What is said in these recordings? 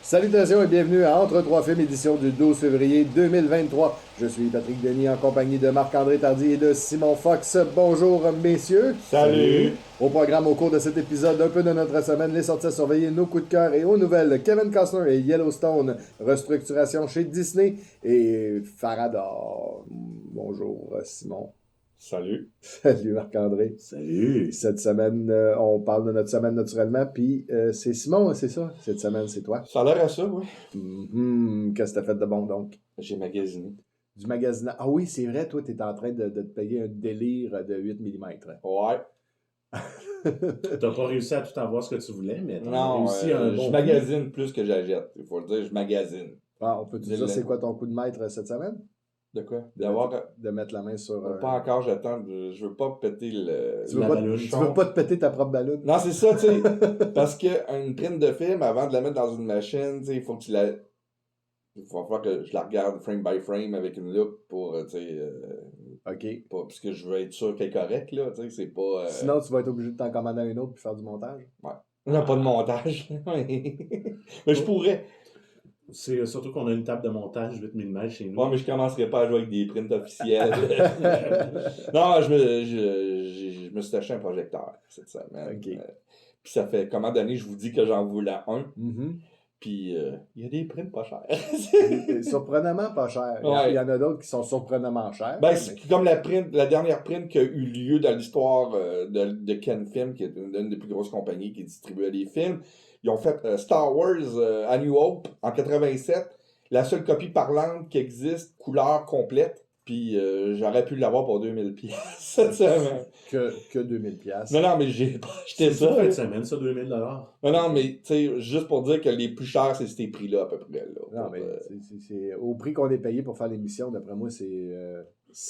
Salutations et bienvenue à Entre trois films, édition du 12 février 2023. Je suis Patrick Denis en compagnie de Marc-André Tardy et de Simon Fox. Bonjour messieurs. Salut. Au programme au cours de cet épisode, un peu de notre semaine, les sorties à surveiller, nos coups de cœur et aux nouvelles, Kevin Costner et Yellowstone, restructuration chez Disney et Farador. Bonjour Simon. Salut. Salut Marc-André. Salut. Cette semaine, on parle de notre semaine naturellement, puis c'est Simon, c'est ça? Cette semaine, c'est toi? Ça a l'air à ça, oui. Qu'est-ce que t'as fait de bon, donc? J'ai magasiné. Du magasinage. Ah oui, c'est vrai, toi, t'es en train de te payer un délire de 8 mm. Ouais. T'as pas réussi à tout avoir ce que tu voulais, mais t'as Non, réussi à un bon je magasine plus que j'achète. Il faut le dire, je magasine. Ah, on peut te dire, c'est quoi ton coup de maître cette semaine? De quoi? De mettre la main sur... Pas encore, j'attends. Je veux pas péter le... Tu veux, la pas, ballonne. tu veux pas te péter ta propre ballonne? Non, c'est ça, tu sais. Parce qu'une print de film, avant de la mettre dans une machine, tu sais, il faut que tu la... Il va falloir que je la regarde frame by frame avec une loupe pour, tu sais... OK. parce que je veux être sûr qu'elle est correcte, là, tu sais, c'est pas... Sinon, tu vas être obligé de t'en commander une autre puis faire du montage? Ouais. On n'a pas de montage. Mais je pourrais. C'est surtout qu'on a une table de montage 8 mm chez nous. Ouais, mais je commencerai pas à jouer avec des prints officiels. Non, je me suis acheté un projecteur cette semaine. OK. Puis ça fait combien d'années je vous dis que j'en voulais un. Mm-hmm. Puis il y a des prints pas chers. Surprenamment pas cher. Ouais. Il y en a d'autres qui sont surprenamment chers. Ben, c'est comme la dernière print qui a eu lieu dans l'histoire de Ken Film, qui est une des plus grosses compagnies qui distribuait des films. Ils ont fait Star Wars A New Hope en 87, la seule copie parlante qui existe, couleur complète. Puis j'aurais pu l'avoir pour 2000 pièces cette semaine. Que 2000 pièces. Non, mais j'ai pas acheté C'est ça. fin de semaine, ça, 2000 $. Non, mais tu sais, juste pour dire que les plus chers, c'est ces prix-là à peu près. Là, Non, mais c'est au prix qu'on est payé pour faire l'émission, d'après moi, c'est...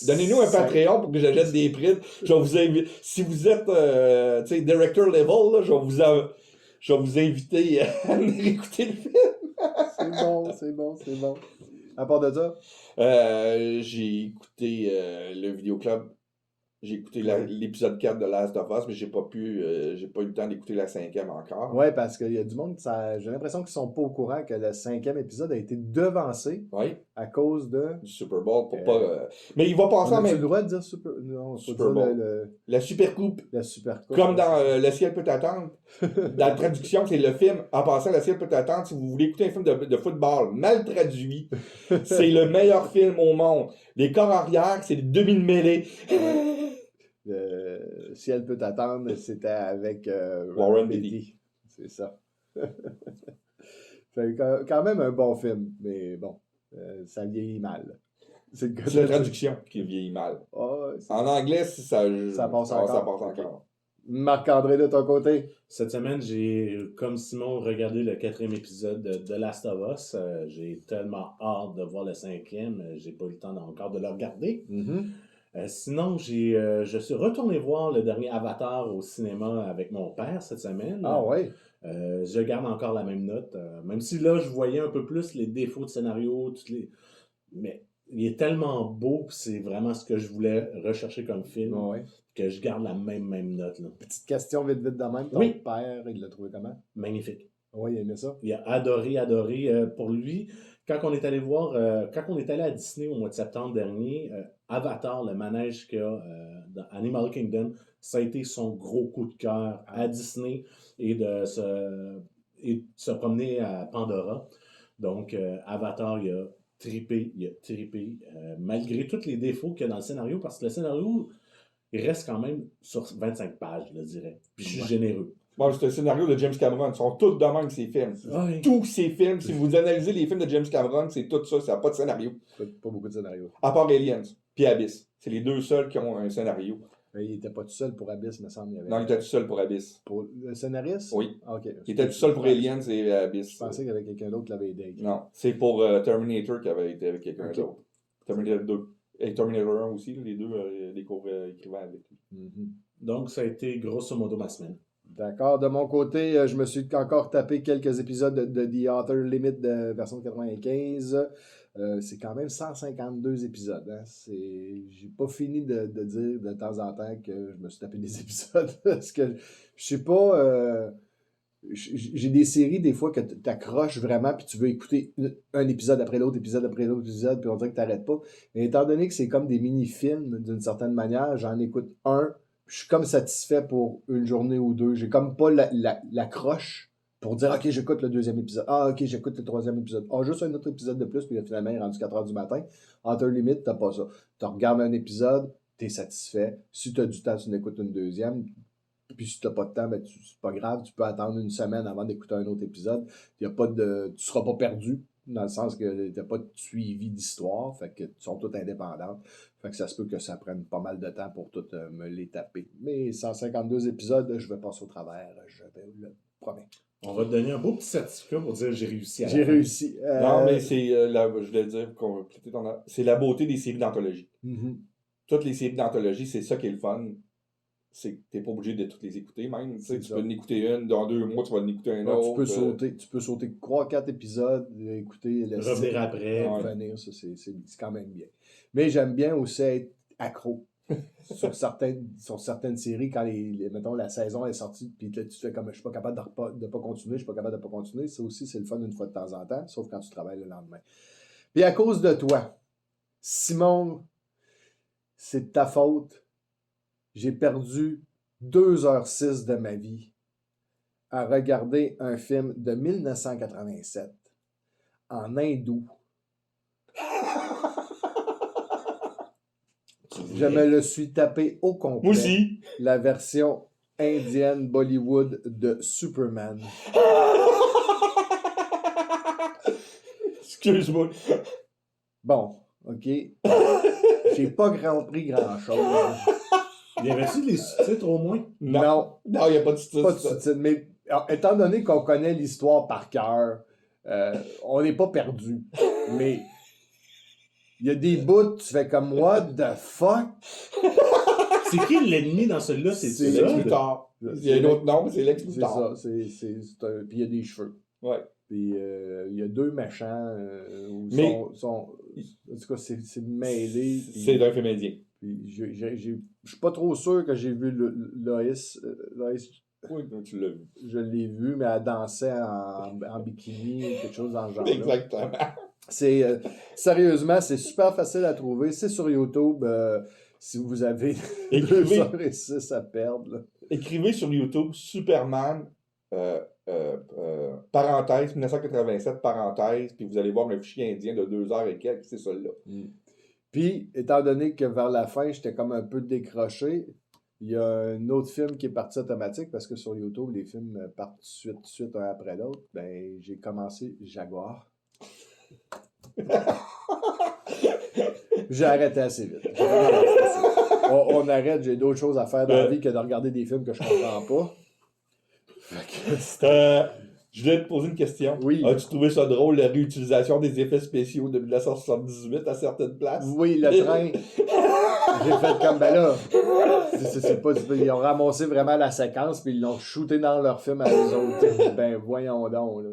Donnez-nous un Patreon pour que j'achète des prints. Je vais vous inviter. Si vous êtes tu sais, director level, là, je vais vous inviter à venir écouter le film. C'est bon. À part de ça? J'ai écouté le vidéoclub. J'ai écouté Ouais. l'épisode 4 de Last of Us, mais j'ai pas eu le temps d'écouter la 5e encore. Ouais, parce qu'il y a du monde, j'ai l'impression qu'ils sont pas au courant que le 5e épisode a été devancé Oui, à cause de... du Super Bowl pour pas. Mais il va passer On en a-tu le même droit de dire Super... Non, faut Super dire Bowl. La Super Coupe. la Super Coupe. Comme dans Le ciel peut attendre. Dans la traduction, c'est le film. En passant, Le ciel peut attendre. Si vous voulez écouter un film de football mal traduit, c'est le meilleur film au monde. Les corps arrière, c'est des demi-mêlées. Si elle peut t'attendre, c'était avec Warren Beatty. C'est ça. Fait quand même un bon film, mais bon, ça vieillit mal. C'est la traduction qui vieillit mal. Oh, En anglais, ça passe encore. Ça passe encore. Marc-André, de ton côté? Cette semaine, j'ai, comme Simon, regardé le 4e épisode de Last of Us. J'ai tellement hâte de voir le 5e. J'ai pas eu le temps encore de le regarder. Mm-hmm. Sinon, je suis retourné voir le dernier Avatar au cinéma avec mon père cette semaine. Ah ouais? Je garde encore la même note. Même si là, je voyais un peu plus les défauts de scénario, mais il est tellement beau, c'est vraiment ce que je voulais rechercher comme film, Ouais. que je garde la même note. Là. Petite question vite de même. Ton Oui. père, il l'a trouvé comment? Magnifique. Oui, il aimait ça. Il a adoré. Pour lui, quand on est allé voir, quand on est allé à Disney au mois de septembre dernier, Avatar, le manège qu'il y a dans Animal Kingdom, ça a été son gros coup de cœur à Disney et de se promener à Pandora. Donc, Avatar, il a trippé, malgré tous les défauts qu'il y a dans le scénario, parce que le scénario, il reste quand même sur 25 pages, je dirais. Puis je suis généreux. Bon, c'est un scénario de James Cameron. Ils sont tous de même, ces films. Oui. Tous ces films, si vous analysez les films de James Cameron, c'est tout ça. Ça n'a pas de scénario. Pas beaucoup de scénarios. À part Aliens, puis Abyss. C'est les deux seuls qui ont un scénario. Mais il était pas tout seul pour Abyss, me semble. Non, il était tout seul pour Abyss. Pour le scénariste? Oui. Ah, ok. Il était tout seul pour Aliens et Abyss. Je pensais qu'il y avait quelqu'un d'autre qui l'avait aidé. Non, c'est pour Terminator qui avait été avec quelqu'un Ok. d'autre. Terminator 2. Et Terminator 1 aussi, les deux, les co-écrivains avec lui. Mhm. Donc, ça a été grosso modo ma semaine. D'accord. De mon côté, je me suis encore tapé quelques épisodes de The Author Limit de version 95. C'est quand même 152 épisodes. Hein. J'ai pas fini de dire de temps en temps que je me suis tapé des épisodes parce que je sais pas. j'ai des séries, des fois, que t'accroches vraiment, puis tu veux écouter un épisode après l'autre, épisode après l'autre épisode, puis on dirait que t'arrêtes pas. Mais étant donné que c'est comme des mini-films, d'une certaine manière, j'en écoute un, puis je suis comme satisfait pour une journée ou deux. J'ai comme pas l'accroche pour dire, OK, j'écoute le deuxième épisode. Ah, OK, j'écoute le troisième épisode. Ah, juste un autre épisode de plus, puis finalement, il est rendu 4 heures du matin. En terre limite, t'as pas ça. Tu regardes un épisode, t'es satisfait. Si t'as du temps, tu n'écoutes une deuxième. Puis si t'as pas de temps, ben c'est pas grave, tu peux attendre une semaine avant d'écouter un autre épisode. Y a pas de, tu seras pas perdu, dans le sens que t'as pas de suivi d'histoire, fait que sont toutes indépendantes. Fait que ça se peut que ça prenne pas mal de temps pour toutes me les taper. Mais 152 épisodes, je vais passer au travers, je vais le promets. On va te donner un beau petit certificat pour dire j'ai réussi à la J'ai fin. réussi. Non, mais c'est, je voulais dire, c'est la beauté des séries d'anthologie. Toutes les séries d'anthologie, c'est ça qui est le fun. C'est que t'es pas obligé de toutes les écouter, même. Tu peux en écouter une, dans 2 mois, tu vas en écouter un autre. Tu peux sauter 3-4 épisodes, écouter le revenir après. Revenir, ça, c'est quand même bien. Mais j'aime bien aussi être accro. sur certaines séries, quand mettons, la saison est sortie, puis tu fais comme je suis pas capable de pas continuer, je suis pas capable de pas continuer. Ça aussi, c'est le fun une fois de temps en temps, sauf quand tu travailles le lendemain. Puis à cause de toi, Simon, c'est de ta faute. J'ai perdu 2h06 de ma vie à regarder un film de 1987 en hindou. Je me le suis tapé au complet. Moi aussi. La version indienne Bollywood de Superman. Excuse-moi. Bon, OK. J'ai pas pris grand-chose. Y avait-tu des sous-titres au moins? Non. Non, il n'y a pas de sous-titres. Pas de sous-titres. Mais étant donné qu'on connaît l'histoire par cœur, on n'est pas perdu. Mais il y a des bouts, tu fais comme what the fuck? C'est qui l'ennemi dans celui-là? C'est Lex Luthor. Il y a un autre nom, mais c'est Lex Luthor. C'est ça. Puis il y a des cheveux. Ouais. Puis il y a 2 méchants. Mais en tout cas, c'est mêlé. C'est d'un film indien. Puis je suis pas trop sûr que j'ai vu Loïs. Oui, donc tu l'as vu. Je l'ai vu, mais elle dansait en bikini ou quelque chose dans le genre. Exactement. Sérieusement, c'est super facile à trouver. C'est sur YouTube. Si vous avez 2h06 à perdre. Là. Écrivez sur YouTube Superman, parenthèse, 1987, parenthèse, puis vous allez voir un fichier indien de 2 heures et quelques, c'est celui-là. Puis, étant donné que vers la fin, j'étais comme un peu décroché, il y a un autre film qui est parti automatique parce que sur YouTube, les films partent tout de suite un après l'autre. Ben, j'ai commencé Jaguar. J'ai arrêté assez vite. On arrête, j'ai d'autres choses à faire dans la vie que de regarder des films que je comprends pas. Je voulais te poser une question. Oui. As-tu trouvé ça drôle, la réutilisation des effets spéciaux de 1978 à certaines places? Oui, le train. J'ai fait comme, ben là, c'est pas, ils ont ramassé vraiment la séquence puis ils l'ont shooté dans leur film à eux autres. Ben voyons donc, là.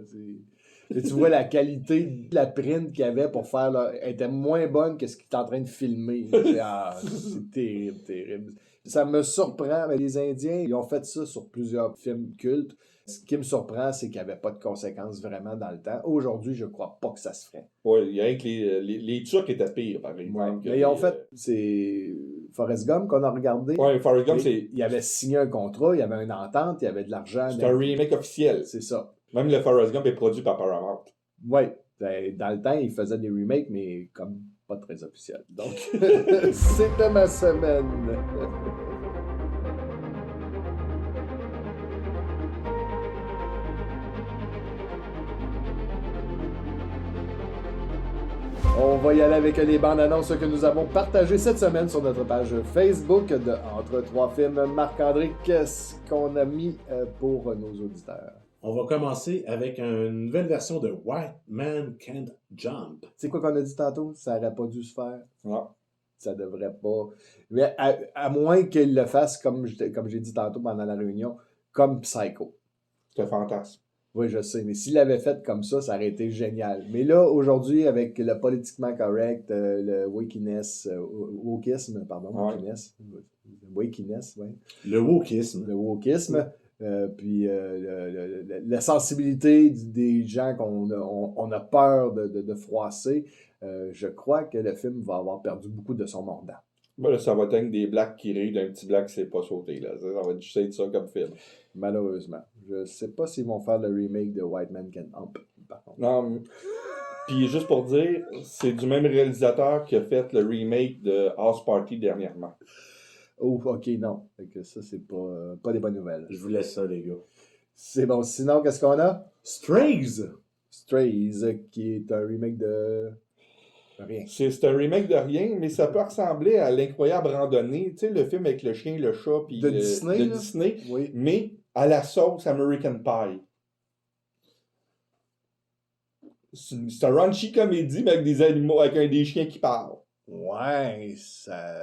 Et tu vois la qualité de la print qu'il y avait pour faire, là, elle était moins bonne que ce qu'il est en train de filmer. C'est terrible, terrible. Ça me surprend, mais les Indiens, ils ont fait ça sur plusieurs films cultes. Ce qui me surprend, c'est qu'il n'y avait pas de conséquences vraiment dans le temps. Aujourd'hui, je crois pas que ça se ferait. Oui, il y a que les Turcs étaient pires, par exemple. Mais ils ont fait, c'est Forrest Gump qu'on a regardé. Oui, Forrest Gump, c'est... Il avait signé un contrat, il y avait une entente, il y avait de l'argent. C'est un remake officiel. C'est ça. Même le Forrest Gump est produit par Paramount. Oui. Dans le temps, il faisait des remakes, mais comme pas très officiels. Donc, c'était ma semaine. On va y aller avec les bandes annonces que nous avons partagées cette semaine sur notre page Facebook de Entre trois films. Marc-André, qu'est-ce qu'on a mis pour nos auditeurs? On va commencer avec une nouvelle version de White Man Can't Jump. C'est quoi qu'on a dit tantôt? Ça n'aurait pas dû se faire. Non. Ça devrait pas. Mais à moins qu'il le fasse, comme j'ai dit tantôt pendant la réunion, comme Psycho. C'est un fantasme. Oui, je sais, mais s'il l'avait fait comme ça aurait été génial. Mais là, aujourd'hui, avec le politiquement correct, le wokisme, Ouais. wakiness, oui. Le wokisme. Le wokisme, Puis la sensibilité des gens on a peur de froisser, je crois que le film va avoir perdu beaucoup de son mordant. Ben là, ça va être des blacks qui rient d'un petit black qui s'est pas sauté. Là. Ça va juste être ça comme film. Malheureusement. Je sais pas s'ils vont faire le remake de White Man Can Hump, par contre. Non, puis juste pour dire, c'est du même réalisateur qui a fait le remake de House Party dernièrement. Oh, ok, non. Fait que ça, c'est pas des bonnes nouvelles. Je vous laisse ça, les gars. C'est bon. Sinon, qu'est-ce qu'on a? Strays! Strays, qui est un remake de... Rien. C'est un remake de rien, mais ça peut ressembler à L'incroyable randonnée, tu sais, le film avec le chien, le chat, puis De Disney, de là? Disney, Oui. mais à la sauce American Pie. C'est un raunchy comédie, mais avec des animaux, avec des chiens qui parlent. Ouais, ça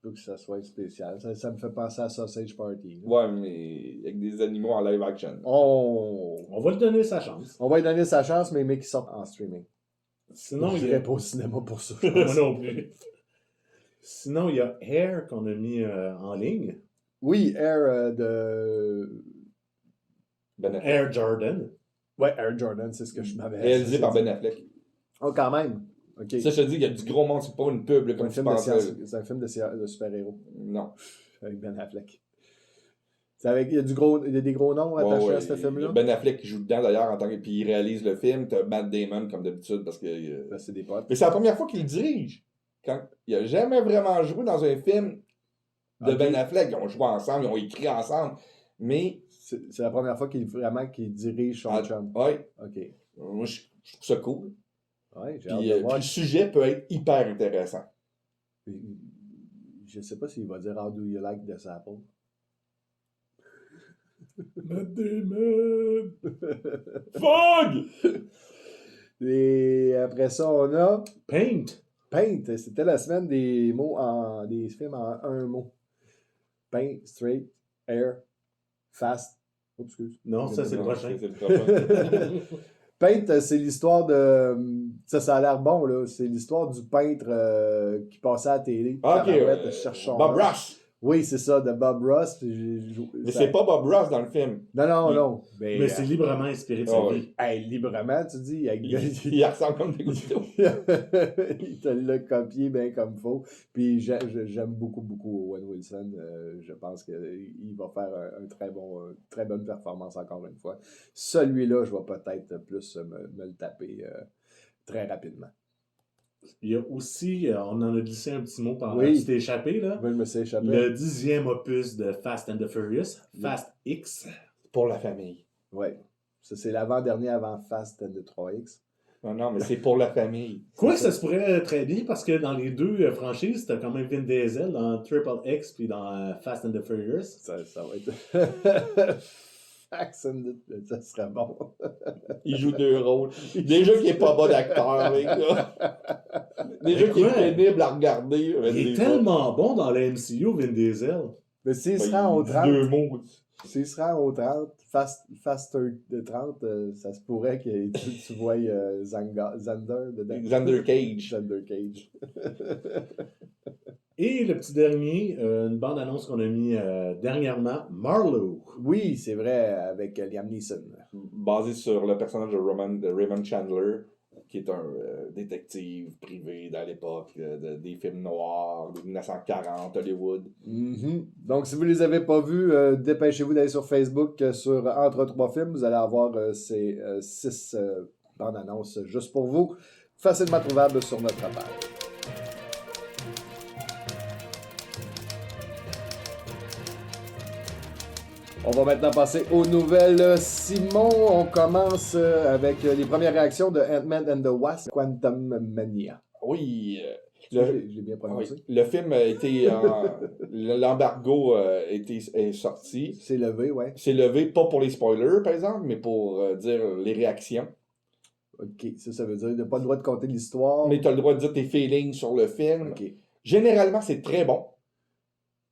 peut que ça soit spécial. Ça me fait penser à Sausage Party. Là. Ouais, mais avec des animaux en live action. On va lui donner sa chance. On va lui donner sa chance, mais qui sortent en streaming. Sinon, je il y n'irai a... pas au cinéma pour ça. Moi non plus. Sinon, il y a Hair qu'on a mis en ligne. Oui, Air de... Ben Affleck. Air Jordan. Ouais, Air Jordan, c'est ce que je m'avais... Réalisé par Ben Affleck. Oh, quand même. OK. Ça, je te dis, il y a du gros monde, c'est pas une pub, là, comme tu penses. C'est un film de super-héros. Non. Avec Ben Affleck. Il y a des gros noms attachés à ce film-là? Ben Affleck qui joue dedans d'ailleurs en tant que. Puis il réalise le film. T'as Matt Damon comme d'habitude parce que. Ben, c'est des potes. Mais c'est la première fois qu'il le dirige. Il a jamais vraiment joué dans un film de Ben Affleck. Ils ont joué ensemble, ils ont écrit ensemble. Mais. C'est la première fois qu'il dirige son chum. Oui. OK. Moi, je trouve ça cool. Ouais, j'ai Puis, hâte de voir. puis le sujet peut être hyper intéressant. Je sais pas s'il va dire How do you like this apple? Matt Damon! Fog! Et après ça, on a Paint! Paint. C'était la semaine des films en un mot. Paint, straight, air, fast. Oh, excuse. Non, ça c'est le prochain. C'est le prochain. Paint, c'est l'histoire de... Ça a l'air bon, là. C'est l'histoire du peintre qui passait à la télé. Ok, cherche son Bob nom. Ross. Oui, c'est ça, de Bob Ross. Mais c'est pas Bob Ross dans le film. Non. Mais c'est librement inspiré de sa vie. Librement, tu dis. Il ressemble comme des couteaux. Il te l'a copié bien comme faut. Puis j'aime beaucoup Owen Wilson. Je pense qu'il va faire très bonne performance encore une fois. Celui-là, je vais peut-être plus me le taper très rapidement. Il y a aussi, on en a glissé un petit mot pendant Oui. que tu t'es échappé, là. Je me suis échappé. Le 10e opus de Fast and the Furious, Fast X. Pour la famille. Oui. Ça, c'est l'avant-dernier avant Fast and the 3X. Non, mais c'est pour la famille. Quoi, ça se pourrait très bien parce que dans les deux franchises, t'as quand même Vin Diesel dans Triple X puis dans Fast and the Furious. Ça va être... Ça serait bon. Il joue deux rôles. Déjà qu'il n'est pas bon d'acteur, mec, là. Déjà qu'il est pénible à regarder. Il est tellement bon dans la MCU, Vin Diesel. Mais s'il se rend au 30... Deux mots. S'il se rend au 30, Faster de 30, ça se pourrait que tu vois Xander dedans. Xander Cage. Xander Cage. Et le petit dernier, une bande-annonce qu'on a mis dernièrement, Marlowe. Oui, c'est vrai, avec Liam Neeson. Basé sur le personnage de Raymond Chandler, qui est un détective privé dans l'époque des films noirs, de 1940, Hollywood. Mm-hmm. Donc, si vous ne les avez pas vus, dépêchez-vous d'aller sur Facebook sur Entre trois films. Vous allez avoir ces 6 bandes annonces juste pour vous, facilement trouvables sur notre page. On va maintenant passer aux nouvelles. Simon, on commence avec les premières réactions de Ant-Man and the Wasp, Quantum Mania. Oui. Je l'ai bien prononcé. Oui, le film a été... l'embargo est sorti. C'est levé, ouais. C'est levé, pas pour les spoilers, par exemple, mais pour dire les réactions. OK, ça veut dire que tu n'as pas le droit de compter l'histoire. Mais tu as le droit de dire tes feelings sur le film. OK. Généralement, c'est très bon.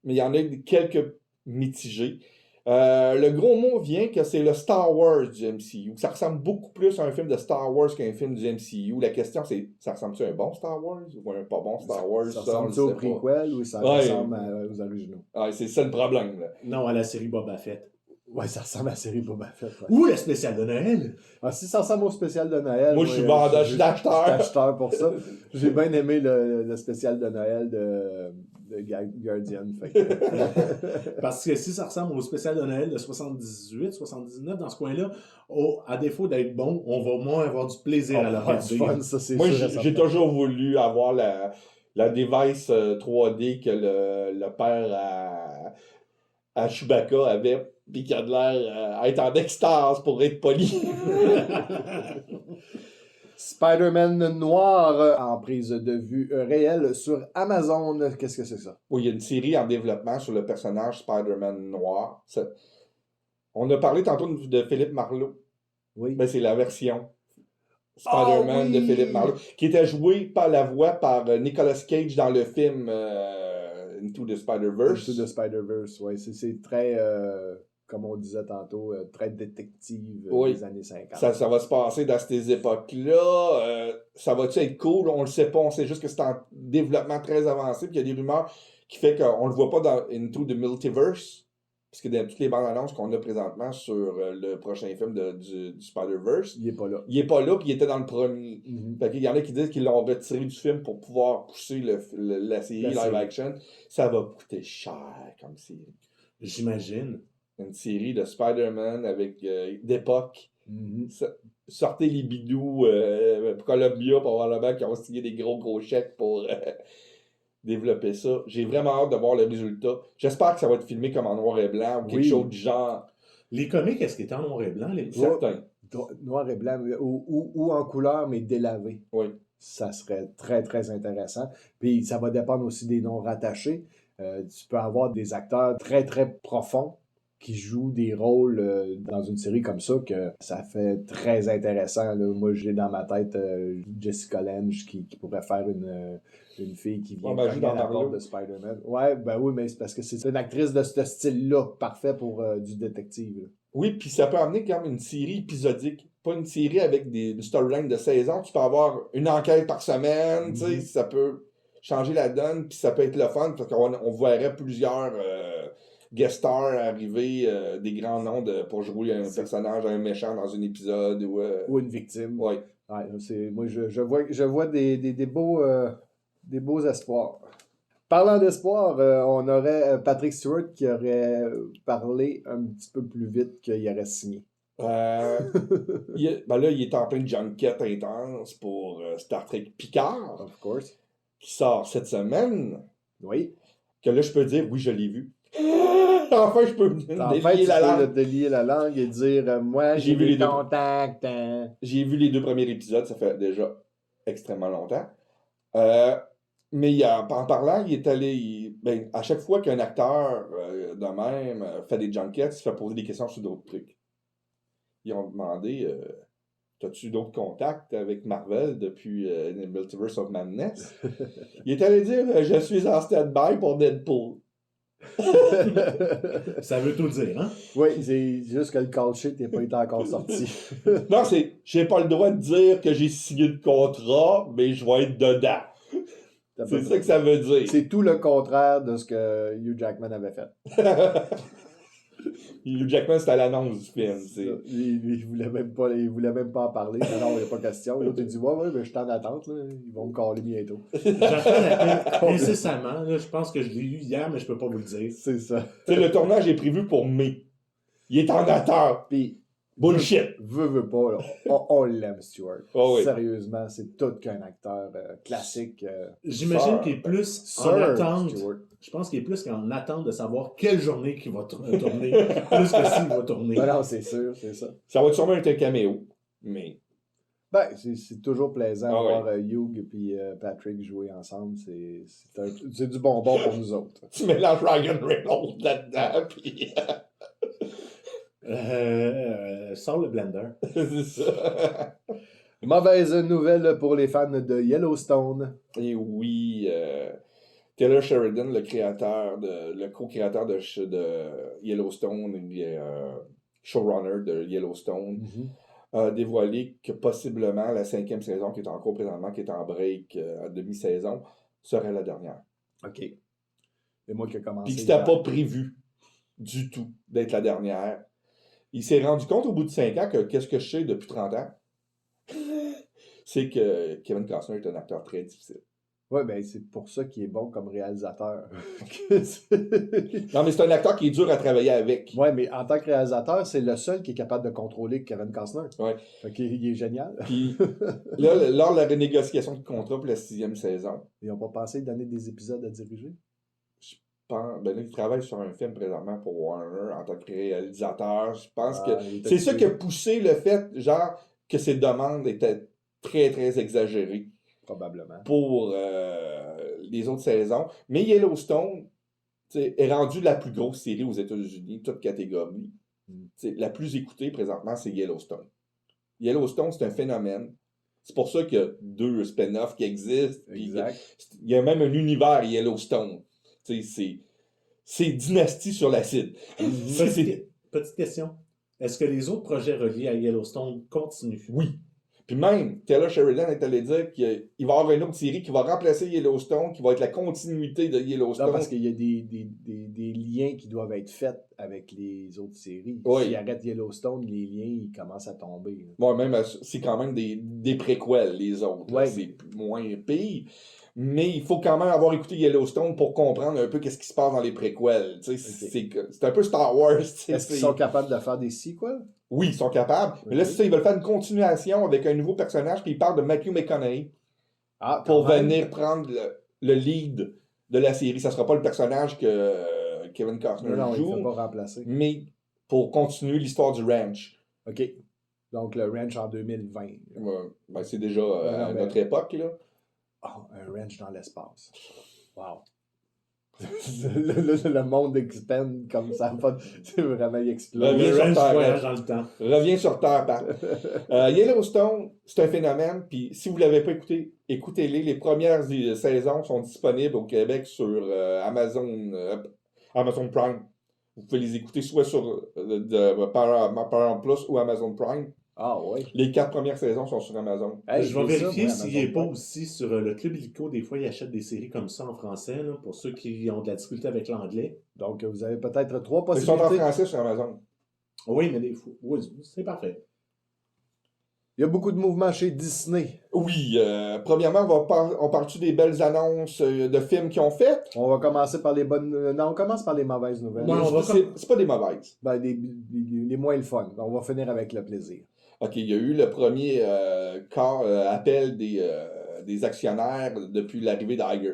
Mais il y en a quelques mitigés. Le gros mot vient que c'est le Star Wars du MCU. Ça ressemble beaucoup plus à un film de Star Wars qu'un film du MCU. La question, c'est, ça ressemble-tu à un bon Star Wars ou à un pas bon Star Wars? Ça ressemble-tu au prequel ou ça ressemble aux originaux? Ouais, c'est ça le problème. Là. Non, à la série Boba Fett. Ouais, ça ressemble à la série Boba Fett. Ouais. Ou le spécial de Noël. Ah, si ça ressemble au spécial de Noël. Moi, je suis vendeur, je suis acheteur. Je suis acheteur pour ça. J'ai bien aimé le spécial de Noël de Guardian. Fait que... Parce que si ça ressemble au spécial de Noël de 78, 79, dans ce coin-là, à défaut d'être bon, on va au moins avoir du plaisir à le regarder. Fun, ça, c'est Moi, sûr et j'ai certain. toujours voulu avoir la device 3D que le père à Chewbacca avait, puis qui a de l'air à être en extase pour être poli. Spider-Man noir en prise de vue réelle sur Amazon. Qu'est-ce que c'est ça? Oui, il y a une série en développement sur le personnage Spider-Man noir. On a parlé tantôt de Philippe Marlowe. Oui. Ben, c'est la version Spider-Man de Philippe Marlowe, qui était joué par la voix par Nicolas Cage dans le film Into the Spider-Verse. Into the Spider-Verse, oui. C'est très, comme on disait tantôt, très détective Oui. des années 50. Ça va se passer dans ces époques-là. Ça va-tu être cool? On le sait pas. On sait juste que c'est en développement très avancé. Puis il y a des rumeurs qui fait qu'on le voit pas dans Into the Multiverse. Parce que dans toutes les bandes annonces qu'on a présentement sur le prochain film du Spider-Verse, Il est pas là. il est pas là, puis il était dans le premier. Mm-hmm. Fait qu'il y en a qui disent qu'ils l'ont retiré du film pour pouvoir pousser la série live action. Ça va coûter cher comme série. J'imagine. Une série de Spider-Man avec d'époque. Mm-hmm. Sortez les bidous pour Columbia, probablement, qui ont signé des gros chèques pour développer ça. J'ai vraiment hâte de voir le résultat. J'espère que ça va être filmé comme en noir et blanc ou quelque chose du genre. Les comics, est-ce qu'ils étaient en noir et blanc? Certains. Noir et blanc, ou en couleur, mais délavé. Oui. Ça serait très, très intéressant. Puis ça va dépendre aussi des noms rattachés. Tu peux avoir des acteurs très, très profonds qui jouent des rôles dans une série comme ça que ça fait très intéressant. Là. Moi, j'ai dans ma tête Jessica Lange qui pourrait faire une fille qui vient joue dans la porte de Spider-Man. Ouais, ben oui, mais c'est parce que c'est une actrice de ce style-là, parfait pour du détective. Là. Oui, puis ça peut amener quand même une série épisodique. Pas une série avec une storyline de 16 ans. Tu peux avoir une enquête par semaine, tu sais, ça peut changer la donne, puis ça peut être le fun, parce qu'on verrait plusieurs guest stars arriver, des grands noms pour jouer un personnage, un méchant dans un épisode. Ou une victime. Oui. Ouais, moi, je vois des beaux espoirs. Parlant d'espoir, on aurait Patrick Stewart qui aurait parlé un petit peu plus vite qu'il aurait signé. Là, il est en pleine junket intense pour Star Trek Picard. Of course. Qui sort cette semaine. Oui. Que là, je peux dire, oui, je l'ai vu. Enfin, je peux délier la langue et dire, moi, j'ai vu les contacts. J'ai vu les 2 premiers épisodes, ça fait déjà extrêmement longtemps. Mais en parlant, il est allé... à chaque fois qu'un acteur de même fait des junkets, il se fait poser des questions sur d'autres trucs. Ils ont demandé, t'as-tu d'autres contacts avec Marvel depuis The Multiverse of Madness? Il est allé dire, je suis en stand-by pour Deadpool. Ça veut tout dire, hein? Oui, c'est juste que le call sheet n'est pas été encore sorti. Non, j'ai pas le droit de dire que j'ai signé le contrat, mais je vais être dedans. C'est ça que ça veut dire. C'est tout le contraire de ce que Hugh Jackman avait fait. Hugh Jackman, c'était à l'annonce du film. Il voulait même pas en parler. Non, il n'y a pas question. L'autre, il dit ouais, mais je suis en attente. Là. Ils vont me caler bientôt. J'attends l'appel incessamment. Là, je pense que je l'ai eu hier, mais je peux pas vous le dire. C'est ça. Le tournage est prévu pour mai. Il est en attente. Puis, bullshit. Veut pas. Là. On l'aime, Stewart. Oh, oui. Sérieusement, c'est tout qu'un acteur classique. J'imagine qu'il est plus en attente. Stewart. Je pense qu'il est plus qu'en attente de savoir quelle journée qu'il va tourner, plus que s'il va tourner. Ben non, c'est sûr, c'est ça. Ça va sûrement être un caméo, mais... Ben, c'est toujours plaisant de voir Hugh et Patrick jouer ensemble. C'est du bonbon pour nous autres. Tu mélanges Ryan Reynolds là-dedans, puis... Sors le blender. C'est ça. Mauvaise nouvelle pour les fans de Yellowstone. Et oui... Taylor Sheridan, le co-créateur de Yellowstone et showrunner de Yellowstone, a dévoilé que possiblement la 5e saison, qui est en cours présentement, qui est en break à demi-saison, serait la dernière. OK. Et moi qui ai commencé. Puis que c'était pas prévu du tout d'être la dernière. il s'est rendu compte au bout de 5 ans que qu'est-ce que je sais depuis 30 ans? C'est que Kevin Costner est un acteur très difficile. Ouais, ben c'est pour ça qu'il est bon comme réalisateur. Non, mais c'est un acteur qui est dur à travailler avec. Ouais, mais en tant que réalisateur, c'est le seul qui est capable de contrôler Kevin Costner. Ouais. Fait qu'il est génial. Puis là, lors de la renégociation de contrat pour la 6e saison, Ils n'ont pas pensé de donner des épisodes à diriger? ben là, il travaille sur un film présentement pour Warner en tant que réalisateur. Je pense Ah, que il est c'est ça qui a occupé. poussé le fait, genre, que ses demandes étaient très, très exagérées Probablement. pour les autres saisons. Mais Yellowstone est rendu la plus grosse série aux États-Unis, toute catégorie. La plus écoutée présentement, c'est Yellowstone. Yellowstone, c'est un phénomène. C'est pour ça qu'il y a 2 spin-offs qui existent. Exact. Il y a même un univers Yellowstone. C'est dynastie sur l'acide. Petite question. Est-ce que les autres projets reliés à Yellowstone continuent? Oui. Puis même, Taylor Sheridan est allé dire qu'il va y avoir une autre série qui va remplacer Yellowstone, qui va être la continuité de Yellowstone. Non, parce qu'il y a des liens qui doivent être faits avec les autres séries. Oui. S'ils arrêtent Yellowstone, les liens ils commencent à tomber. Bon, même, c'est quand même des préquels, les autres. Ouais. C'est moins pire. Mais il faut quand même avoir écouté Yellowstone pour comprendre un peu qu'est-ce qui se passe dans les préquels. C'est un peu Star Wars. Est-ce qu'ils sont capables de faire des sequels? Oui, ils sont capables. Mais là, c'est ça, ils veulent faire une continuation avec un nouveau personnage, puis ils parlent de Matthew McConaughey pour venir prendre le lead de la série. Ça ne sera pas le personnage que Kevin Costner Non, joue, il ne faut pas remplacer. mais pour continuer l'histoire du ranch. OK. Donc, le ranch en 2020. Ben, c'est déjà à notre époque, là. Oh, un ranch dans l'espace. Wow. le monde expand comme ça. C'est vraiment explosé. Reviens Le sur ranch Terre, voyage dans le temps. Reviens sur Terre, Pat. Yellowstone, c'est un phénomène, puis si vous ne l'avez pas écouté, écoutez-les. Les premières saisons sont disponibles au Québec sur Amazon Prime. Vous pouvez les écouter soit sur Paramount Plus ou Amazon Prime. Ah oui. Les 4 premières saisons sont sur Amazon. Je vais vérifier ça, s'il n'est pas aussi sur le Club Illico. Des fois, ils achètent des séries comme ça en français, là, pour ceux qui ont de la difficulté avec l'anglais. Donc, vous avez peut-être 3 Ils sont possibilités. en français sur Amazon. Oui, mais des fois, oui, c'est parfait. Il y a beaucoup de mouvements chez Disney. Oui, premièrement, on parle-tu des belles annonces de films qu'ils ont fait? On va commencer par les bonnes... Non, on commence par les mauvaises nouvelles. Ouais, C'est pas des mauvaises. Ben, les moins le fun. On va finir avec le plaisir. OK, il y a eu le premier appel des actionnaires depuis l'arrivée d'Iger.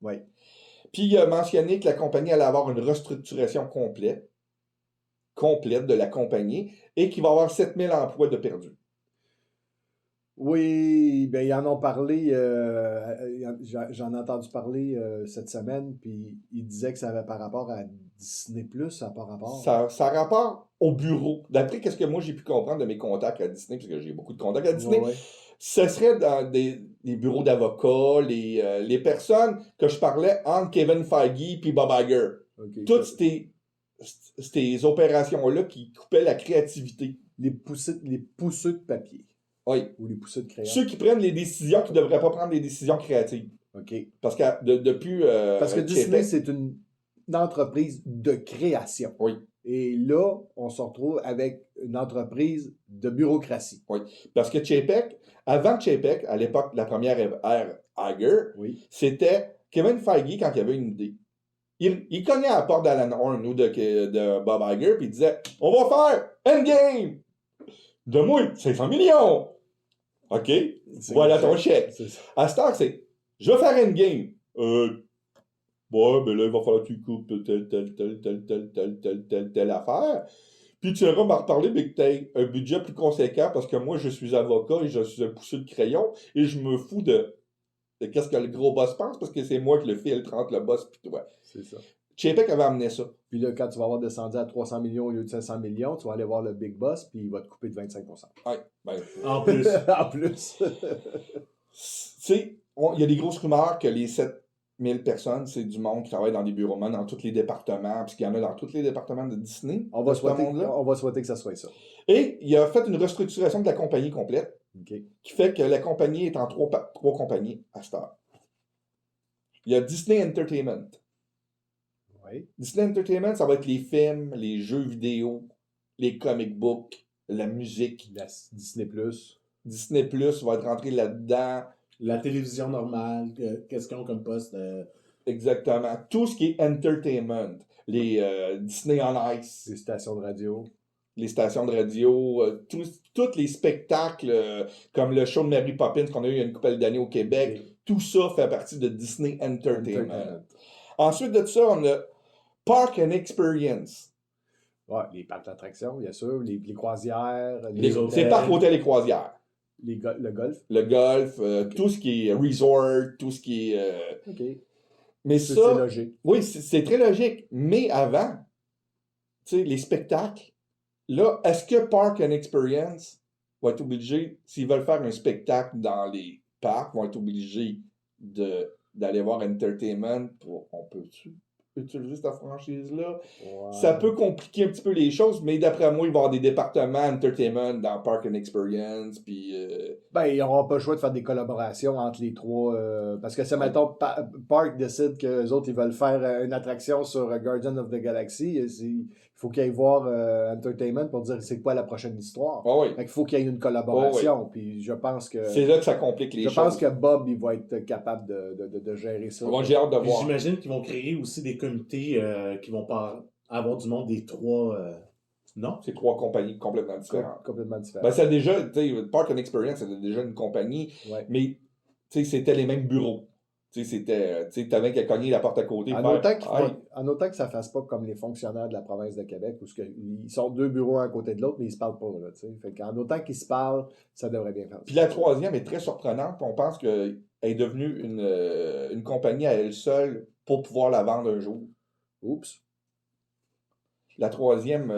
Oui. Puis il a mentionné que la compagnie allait avoir une restructuration complète de la compagnie et qu'il va y avoir 7000 emplois de perdus. Oui, ben ils en ont parlé, j'en ai entendu parler cette semaine, puis ils disaient que ça avait par rapport à Disney+, ça n'a pas rapport. Ça rapporte au bureau. D'après ce que moi j'ai pu comprendre de mes contacts à Disney, parce que j'ai beaucoup de contacts à Disney, Ouais. ce serait dans des bureaux d'avocats, les personnes que je parlais entre Kevin Feige et Bob Iger. Okay. Toutes ces opérations-là qui coupaient la créativité. Les pousseux de papier. Oui. Ou les pousseux de crayon. Ceux qui prennent les décisions qui ne devraient pas prendre des décisions créatives. OK. Parce que depuis... Parce que Disney, c'est une entreprise de création. Oui. Et là, on se retrouve avec une entreprise de bureaucratie. Oui. Parce que Chapek, avant Chapek, à l'époque de la première ère Iger, oui. C'était Kevin Feige quand il avait une idée. Il cognait à la porte d'Alan Horn ou de Bob Iger, puis il disait « On va faire Endgame! Donne-moi 500 millions! » OK? Voilà ton chèque. À cette heure, c'est « Je vais faire Endgame. Ouais, mais là, il va falloir que tu coupes telle affaire. Puis tu vas me reparler, mais que tu aies un budget plus conséquent parce que moi, je suis avocat et je suis un pousseux de crayon et je me fous de qu'est-ce que le gros boss pense parce que c'est moi qui le filtre entre le boss et toi. » C'est ça. Chapek avait amené ça. Puis là, quand tu vas avoir descendu à 300 millions au lieu de 500 millions, tu vas aller voir le Big Boss, puis il va te couper de 25%. Ouais, ben, en plus. En plus. Tu sais, il y a des grosses rumeurs que les 7000 personnes, c'est du monde qui travaille dans des bureaux dans tous les départements, parce qu'il y en a dans tous les départements de Disney. On va souhaiter que ça soit ça. Et il a fait une restructuration de la compagnie complète, qui fait que la compagnie est en trois compagnies à cette heure. Il y a Disney Entertainment. Oui. Disney Entertainment, ça va être les films, les jeux vidéo, les comic books, la musique. La Disney+. Disney Plus va être rentré là-dedans. La télévision normale, qu'est-ce qu'ils ont comme poste? Exactement. Tout ce qui est entertainment. Les Disney on Ice, Les stations de radio. les stations de radio, tous les spectacles comme le show de Mary Poppins qu'on a eu il y a une couple d'années au Québec. Tout ça fait partie de Disney Entertainment. Ensuite de ça, on a Park and Experience. Ouais, les parcs d'attractions, bien sûr. Les croisières. C'est parc, hôtel et croisières. Le golf. Le golf, tout ce qui est resort, tout ce qui est... OK. Mais C'est ça, logique. oui, c'est très logique. Mais avant, tu sais, les spectacles, là, est-ce que Park and Experience va être obligé, s'ils veulent faire un spectacle dans les parcs, vont être obligés d'aller voir Entertainment pour... On peut-tu utiliser cette franchise-là? Ouais. Ça peut compliquer un petit peu les choses, mais d'après moi, il va y avoir des départements Entertainment dans Park and Experience, puis... Ben, ils n'auront pas le choix de faire des collaborations entre les trois. Parce que si, mettons, Park décide qu'eux autres, ils veulent faire une attraction sur Guardian of the Galaxy, il faut qu'ils aillent voir Entertainment pour dire c'est quoi la prochaine histoire. Ah oui. Fait qu'il faut qu'il y ait une collaboration. Puis je pense que... C'est là que ça complique les choses. Je pense que Bob, il va être capable de gérer ça. Moi, j'ai hâte de Puis voir. j'imagine qu'ils vont créer aussi des comités qui vont avoir du monde des trois... Non? C'est trois compagnies complètement différentes. Complètement différent. Ben, c'est déjà, tu sais, Park and Experience, c'était déjà une compagnie, Ouais. mais, tu sais, c'était les mêmes bureaux. Tu sais, c'était, tu sais, t'avais qu'à cogner la porte à côté. En autant que ça ne fasse pas comme les fonctionnaires de la province de Québec, où ils sont deux bureaux un à côté de l'autre, mais ils se parlent pas. Là, fait qu'en autant qu'ils se parlent, ça devrait bien faire. Puis la troisième est très surprenante. On pense qu'elle est devenue une compagnie à elle seule pour pouvoir la vendre un jour. Oups. La troisième,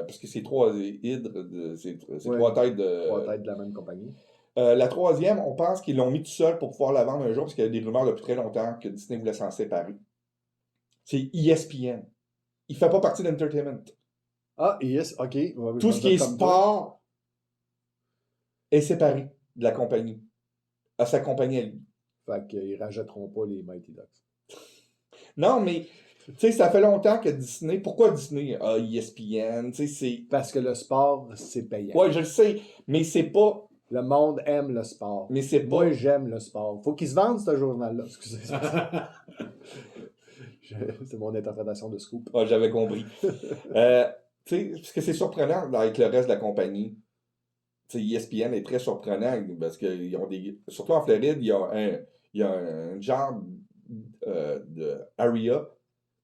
parce que c'est trois hydres, c'est trois têtes de... Trois têtes de la même compagnie. La troisième, on pense qu'ils l'ont mis tout seul pour pouvoir la vendre un jour, parce qu'il y a des rumeurs depuis très longtemps que Disney voulait s'en séparer. C'est ESPN. Il ne fait pas partie d'Entertainment. Ah, yes, OK. Tout ce qui est sport est séparé de la compagnie. À sa compagnie à lui. Fait qu'ils ne rachèteront pas les Mighty Ducks. Non, mais... Tu sais, ça fait longtemps que Disney... Pourquoi Disney a ESPN? Tu sais, c'est... Parce que le sport, c'est payant. Ouais, je le sais, mais c'est pas... Le monde aime le sport. Mais c'est pas... Moi, j'aime le sport. Faut qu'il se vende, ce journal-là. Excusez. C'est mon interprétation de scoop. Ah, j'avais compris. Tu sais, parce que c'est surprenant avec le reste de la compagnie. Tu sais, ESPN est très surprenant parce qu'ils ont des... Surtout en Floride, il y a un genre de area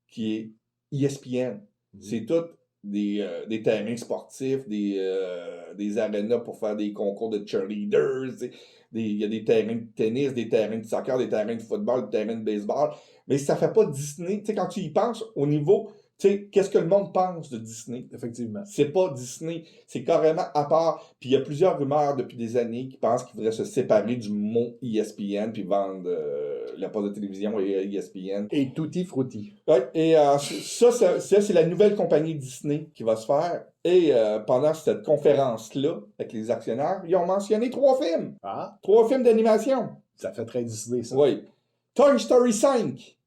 qui est ESPN. C'est tout des terrains sportifs, des arénas pour faire des concours de cheerleaders. Il y a des terrains de tennis, des terrains de soccer, des terrains de football, des terrains de baseball. Mais ça fait pas Disney. Tu sais, quand tu y penses au niveau... Tu sais, qu'est-ce que le monde pense de Disney? Effectivement. C'est pas Disney. C'est carrément à part. Puis il y a plusieurs rumeurs depuis des années qui pensent qu'ils voudraient se séparer du mot ESPN puis vendre la poste de télévision et ESPN. Et Tutti Frutti. Ouais, et ça, c'est la nouvelle compagnie Disney qui va se faire. Et pendant cette conférence-là, avec les actionnaires, ils ont mentionné 3 films. Ah, 3 films d'animation. ça fait très Disney, ça. Oui. Toy Story 5.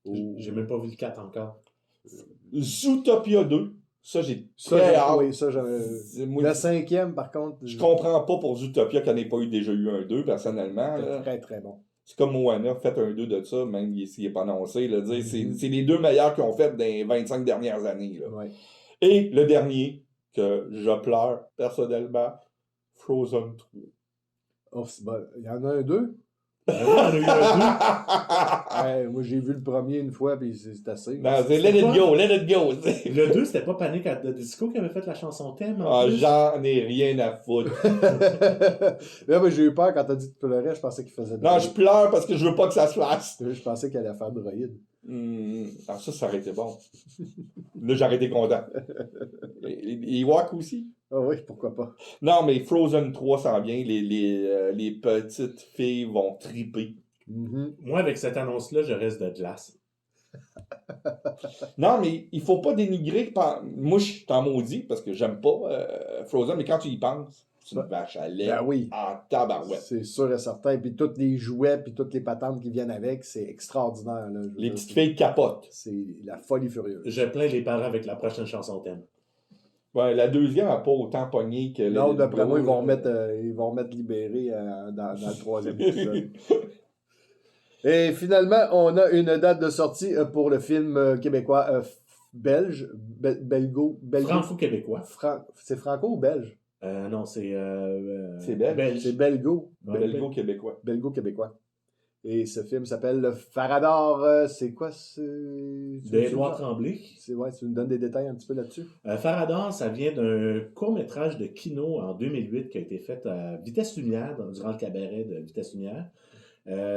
J'ai même pas vu le 4 encore. Zootopia 2. Ça, j'ai Ça, très hâte. oui, ça, j'avais... Moi, Le 5e, par contre... je comprends pas pour Zootopia qu'il n'y en ait pas déjà eu un 2, personnellement. C'était très, très bon. C'est comme Moana, faites un 2 de ça, même s'il n'est pas annoncé. Là, c'est les 2 meilleurs qu'ils ont fait dans les 25 dernières années. Là. Ouais. Et le dernier, que je pleure personnellement, Frozen 3. Oh, c'est bon. Il y en a un 2? On a eu un Ouais, moi, j'ai vu le premier une fois, puis c'est assez. Non, c'est let it go, let it go. 2. Le 2, c'était pas Panic at the Disco qui avait fait la chanson thème. Ah, j'en ai rien à foutre. Là, mais j'ai eu peur quand t'as dit que tu pleurais, je pensais qu'il faisait Non, je pleure parce que je veux pas que ça se fasse. Je pensais qu'elle allait faire droïde. Alors ça aurait été bon. Là, j'aurais été content. Et Ewok aussi. Ah oui, pourquoi pas. Non, mais Frozen 3 s'en vient. Les petites filles vont triper. Moi, avec cette annonce-là, je reste de glace. Non, mais il faut pas dénigrer. Moi, je t'en maudis parce que j'aime pas Frozen, mais quand tu y penses, c'est une vache à lait en tabarouette. C'est sûr et certain. Puis tous les jouets, puis toutes les patentes qui viennent avec, c'est extraordinaire. Là. Les petites filles capotent. C'est la folie furieuse. Je plains les parents avec la prochaine chanson thème. Ouais, la deuxième n'a pas autant pogné que Non, Let It d'après Go, moi, là. ils vont remettre Libéré dans le troisième épisode. Et finalement, on a une date de sortie pour le film québécois belge, Franco-québécois. C'est franco ou belge? Non, c'est C'est belge. C'est belgo. Ouais, Belgo québécois. Belgo-québécois. Et ce film s'appelle Le Farador. C'est quoi? d'Édouard Tremblay. Ouais, tu nous donnes des détails un petit peu là-dessus? Farador, ça vient d'un court-métrage de Kino en 2008 qui a été fait à Vitesse Lumière, durant le cabaret de Vitesse Lumière.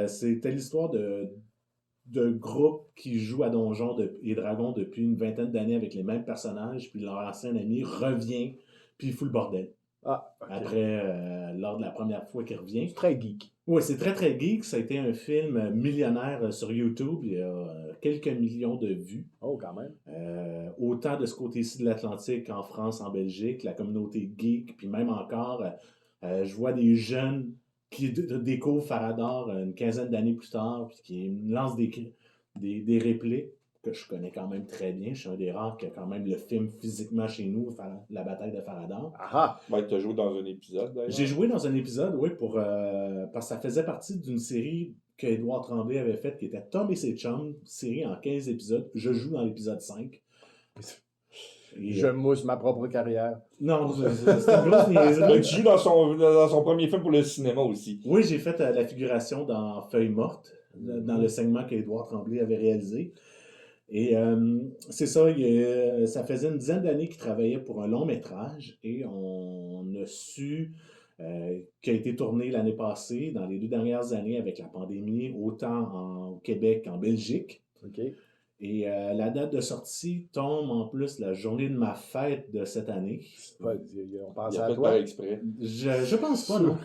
C'était l'histoire de groupes qui jouent à Donjons et Dragons depuis une vingtaine d'années avec les mêmes personnages, puis leur ancien ami revient, puis il fout le bordel. Ah, ok. Après, lors de la première fois qu'il revient. C'est très geek. Oui, c'est très très geek. Ça a été un film millionnaire sur YouTube. Il y a quelques millions de vues. Oh, quand même. Autant de ce côté-ci de l'Atlantique qu'en France, en Belgique, la communauté geek, puis même encore, je vois des jeunes qui découvrent Farador une quinzaine d'années plus tard, puis qui me lancent des répliques que je connais quand même très bien. Je suis un des rares qui a quand même le film physiquement chez nous, la bataille de Farador. Ah Ouais, tu as joué dans un épisode, d'ailleurs. J'ai joué dans un épisode, oui, parce que ça faisait partie d'une série que Édouard Tremblay avait faite, qui était Tom et ses chums, série en 15 épisodes. Je joue dans l'épisode 5. Et, Je mousse ma propre carrière. non, c'est une grosse Mais niaiserie. tu joues dans son premier film pour le cinéma aussi. Oui, j'ai fait la figuration dans Feuille morte, dans le segment qu'Édouard Tremblay avait réalisé. Et c'est ça, ça faisait une dizaine d'années qu'il travaillait pour un long métrage et on a su qu'il a été tourné l'année passée, dans les 2 dernières années avec la pandémie, autant au Québec qu'en Belgique. OK. Et la date de sortie tombe en plus la journée de ma fête de cette année. Ouais, on pense Il a à fait toi. par exprès. Je pense pas, non.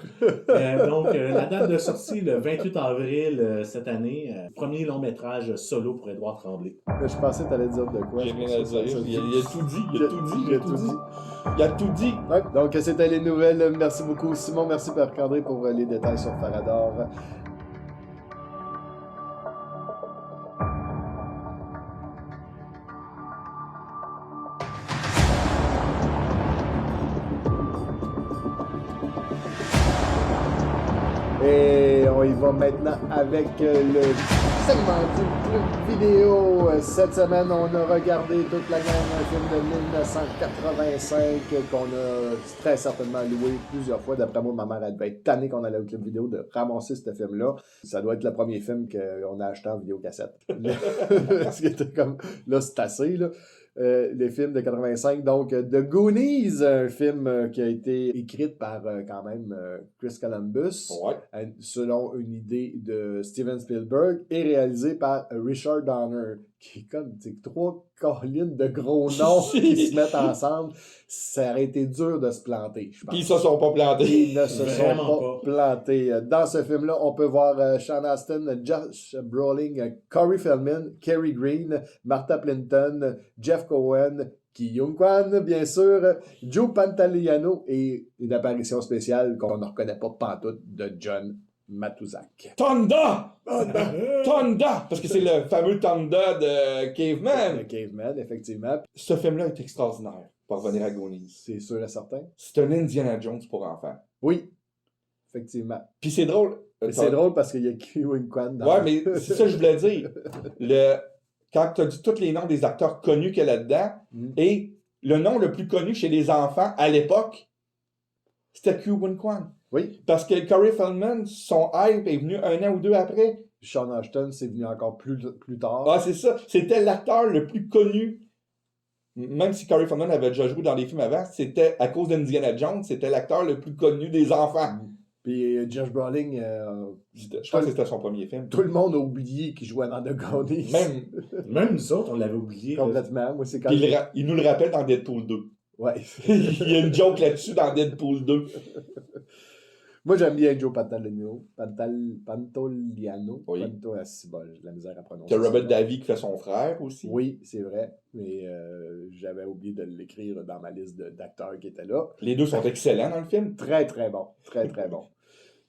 Donc, la date de sortie, le 28 avril cette année, premier long métrage solo pour Édouard Tremblay. Je pensais que tu allais dire de quoi. J'ai rien à dire. Il a tout dit. Il Il a tout dit. Ouais, donc, c'était les nouvelles. Merci beaucoup, Simon. Merci, Pierre-André, pour les détails sur Farador. Et on y va maintenant avec le segment du club vidéo. Cette semaine, on a regardé toute la gang un film de 1985 qu'on a très certainement loué plusieurs fois. D'après moi, ma mère, elle devait être tannée qu'on allait au club vidéo de ramasser ce film-là. Ça doit être le premier film qu'on a acheté en vidéocassette. Parce que était comme, là, c'est assez, là. Les films de 85. Donc, The Goonies, un film qui a été écrit par quand même Chris Columbus, Ouais. selon une idée de Steven Spielberg, et réalisé par Richard Donner, qui est comme 3 collines de gros noms qui se mettent ensemble. Ça aurait été dur de se planter, je pense. Puis ils se sont pas plantés. Ils ne se sont Vraiment pas plantés. Dans ce film-là, on peut voir Sean Astin, Josh Brolin, Corey Feldman, Kerry Green, Martha Plimpton, Jeff Cohen, Ki Young Kwan, bien sûr, Joe Pantoliano et une apparition spéciale qu'on ne reconnaît pas pantoute de John Matuszak. Tonda! Tonda! Parce que c'est le fameux Tonda de Caveman. Le Caveman, effectivement. Ce film-là est extraordinaire, pour revenir à Goonies. C'est sûr et certain. C'est un Indiana Jones pour enfants. Oui, effectivement. Puis c'est drôle. C'est drôle parce qu'il y a Ki Young Kwan dans Ouais, mais c'est ça que je voulais dire. Quand tu as dit tous les noms des acteurs connus qu'il y a là-dedans, et le nom le plus connu chez les enfants à l'époque, c'était Ki-Wan Kwan. Oui. Parce que Corey Feldman, son hype est venu 1 an ou 2 après. Sean Astin, c'est venu encore plus tard. Ah, c'est ça. C'était l'acteur le plus connu. Même si Corey Feldman avait déjà joué dans les films avant, c'était à cause d'Indiana Jones, c'était l'acteur le plus connu des enfants. Puis Josh Brolin, Je pense que c'était son premier film. tout le monde a oublié qu'il jouait dans The Goonies. Même nous autres, on l'avait oublié. Complètement. Moi, c'est quand Puis il nous le rappelle dans Deadpool 2. Ouais. Il y a une joke là-dessus dans Deadpool 2. Moi, j'aime bien Joe Pantoliano. Oui. J'ai de la misère à prononcer. T'as Robert ça. Davi qui fait son frère aussi. Oui, c'est vrai. Mais j'avais oublié de l'écrire dans ma liste d'acteurs qui étaient là. Les deux sont excellents dans le film. Très, très bon. Très, très bon.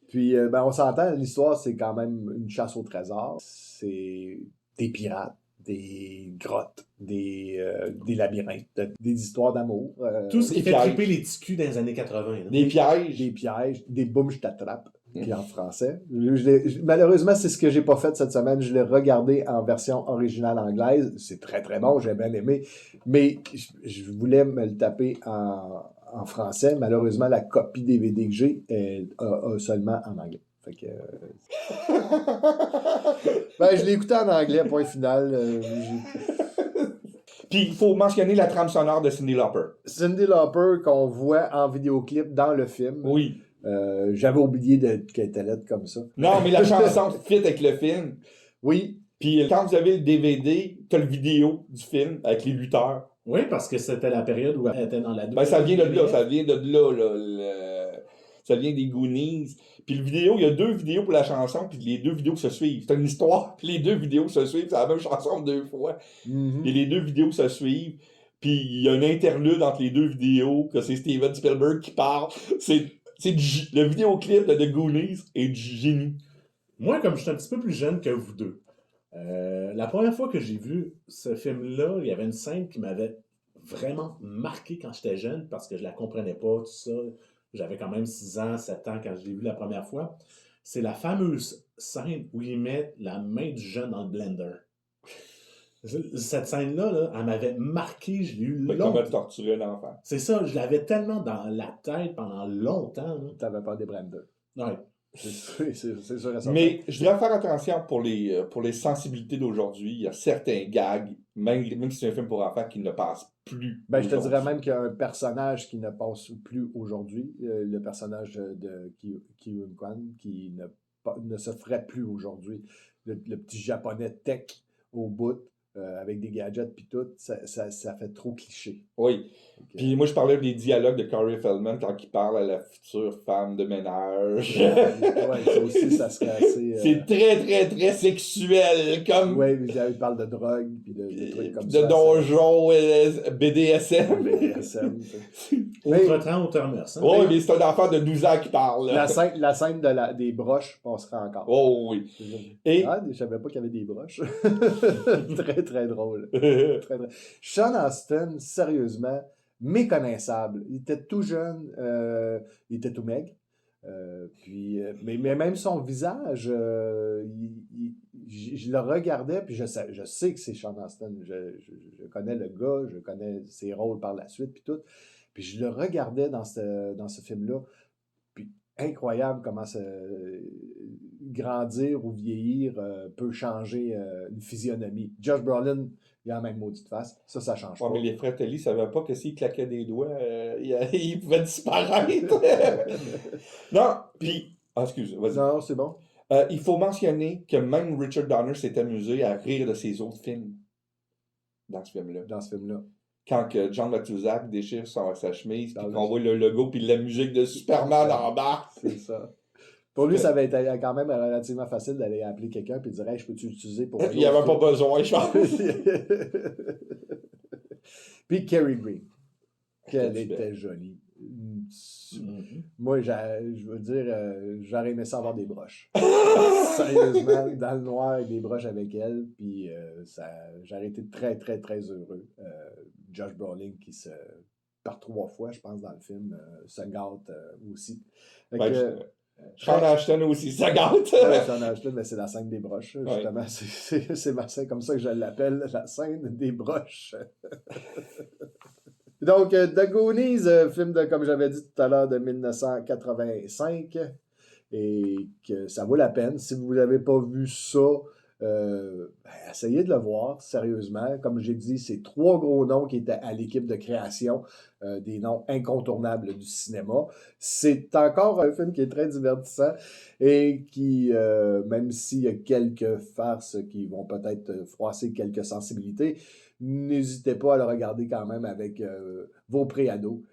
Puis, on s'entend, l'histoire, c'est quand même une chasse au trésor. C'est des pirates. des grottes, des labyrinthes, des histoires d'amour. Tout ce qui Des fait pièges. triper les TQ dans les années 80. là. Des pièges. Des pièges, des boum, je t'attrape. Puis en français. Malheureusement, c'est ce que j'ai pas fait cette semaine. Je l'ai regardé en version originale anglaise. C'est très très bon, j'ai bien aimé. Mais je voulais me le taper en français. Malheureusement, la copie DVD que j'ai est seulement en anglais. Fait que, ben, je l'ai écouté en anglais, point final. Puis il faut mentionner la trame sonore de Cyndi Lauper. Cyndi Lauper qu'on voit en vidéoclip dans le film. Oui. J'avais oublié qu'elle était laide comme ça. Non, mais la chanson fit avec le film. Oui. Puis quand vous avez le DVD, t'as le vidéo du film avec les lutteurs. Oui, parce que c'était la période où elle était dans la Ben, ça vient de là, ça vient de là. Ça vient des Goonies. Puis le vidéo, il y a 2 vidéos pour la chanson, puis les 2 vidéos se suivent. C'est une histoire, puis les 2 vidéos se suivent. C'est la même chanson 2 fois. Mm-hmm. Et les 2 vidéos se suivent. Puis il y a un interlude entre les 2 vidéos, que c'est Steven Spielberg qui parle. Le vidéoclip de The Goonies est du génie. Moi, comme je suis un petit peu plus jeune que vous deux, la première fois que j'ai vu ce film-là, il y avait une scène qui m'avait vraiment marqué quand j'étais jeune parce que je la comprenais pas, tout ça. J'avais quand même 6 ans, 7 ans quand je l'ai vu la première fois. C'est la fameuse scène où ils mettent la main du jeune dans le blender. Cette scène-là, là, elle m'avait marqué, je l'ai eu longtemps. Comment torturer un enfant. C'est ça, je l'avais tellement dans la tête pendant longtemps. Là. T'avais peur des Brandon. Ouais. C'est sûr et certain. Mais je dois faire attention pour les sensibilités d'aujourd'hui. Il y a certains gags, même si c'est un film pour enfants, qui ne passent plus. Ben, je te dirais même qu'il y a un personnage qui ne passe plus aujourd'hui. Le personnage de Ki-Eun Kwan qui ne se ferait plus aujourd'hui. Le petit japonais tech au bout, avec des gadgets puis tout, ça fait trop cliché. Oui. Donc, Puis moi, je parlais des dialogues de Corey Feldman quand il parle à la future femme de ménage. ouais, ça aussi, ça serait assez... C'est très, très, très sexuel. Comme oui, il parle de drogue puis de trucs comme de ça. donjon, BDSM. BDSM. Autre-temps, auteur-mœurs. Hein? Oui, mais c'est un enfant de 12 ans qui parle. La scène des broches passera encore. Oh oui. Et... Ah, je savais pas qu'il y avait des broches. Très, très drôle. Très, très... Sean Astin, sérieusement, méconnaissable. Il était tout jeune, il était tout maigre. Mais même son visage, je le regardais, puis je sais que c'est Sean Astin. Je connais le gars, je connais ses rôles par la suite, puis tout. Puis je le regardais dans ce film-là. Puis incroyable comment grandir ou vieillir peut changer une physionomie. Josh Brolin, il a la même maudite face. Ça change pas. Mais les Fratelli ne savaient pas que s'ils claquaient des doigts, ils pouvaient disparaître. Non, puis... Ah, excuse, vas-y. Non, c'est bon. Il faut mentionner que même Richard Donner s'est amusé à rire de ses autres films dans ce film-là. Dans ce film-là. Quand que John Matuszak déchire sa chemise, puis qu'on voit le logo, puis la musique de Superman en bas. C'est ça. Pour lui, ça avait été quand même relativement facile d'aller appeler quelqu'un et de dire hey, je peux-tu l'utiliser pour. Il n'y avait pas besoin, je pense. Puis Carrie Green. Qu'elle était jolie. Moi, je veux dire, j'aurais aimé ça avoir des broches. Sérieusement, dans le noir avec des broches avec elle, puis j'aurais été très, très, très heureux. Josh Brolin qui par 3 fois, je pense, dans le film, se gâte aussi. Sean Ashton aussi, se gâte. Sean Ashton, mais c'est la scène des broches, justement. Ouais. C'est ma scène comme ça que je l'appelle, la scène des broches. Donc, The Goonies, film comme j'avais dit tout à l'heure, de 1985, et que ça vaut la peine. Si vous n'avez pas vu ça, essayez de le voir, sérieusement. Comme j'ai dit, c'est 3 gros noms qui étaient à l'équipe de création, des noms incontournables du cinéma. C'est encore un film qui est très divertissant et qui, même s'il y a quelques farces qui vont peut-être froisser quelques sensibilités, n'hésitez pas à le regarder quand même avec vos préados.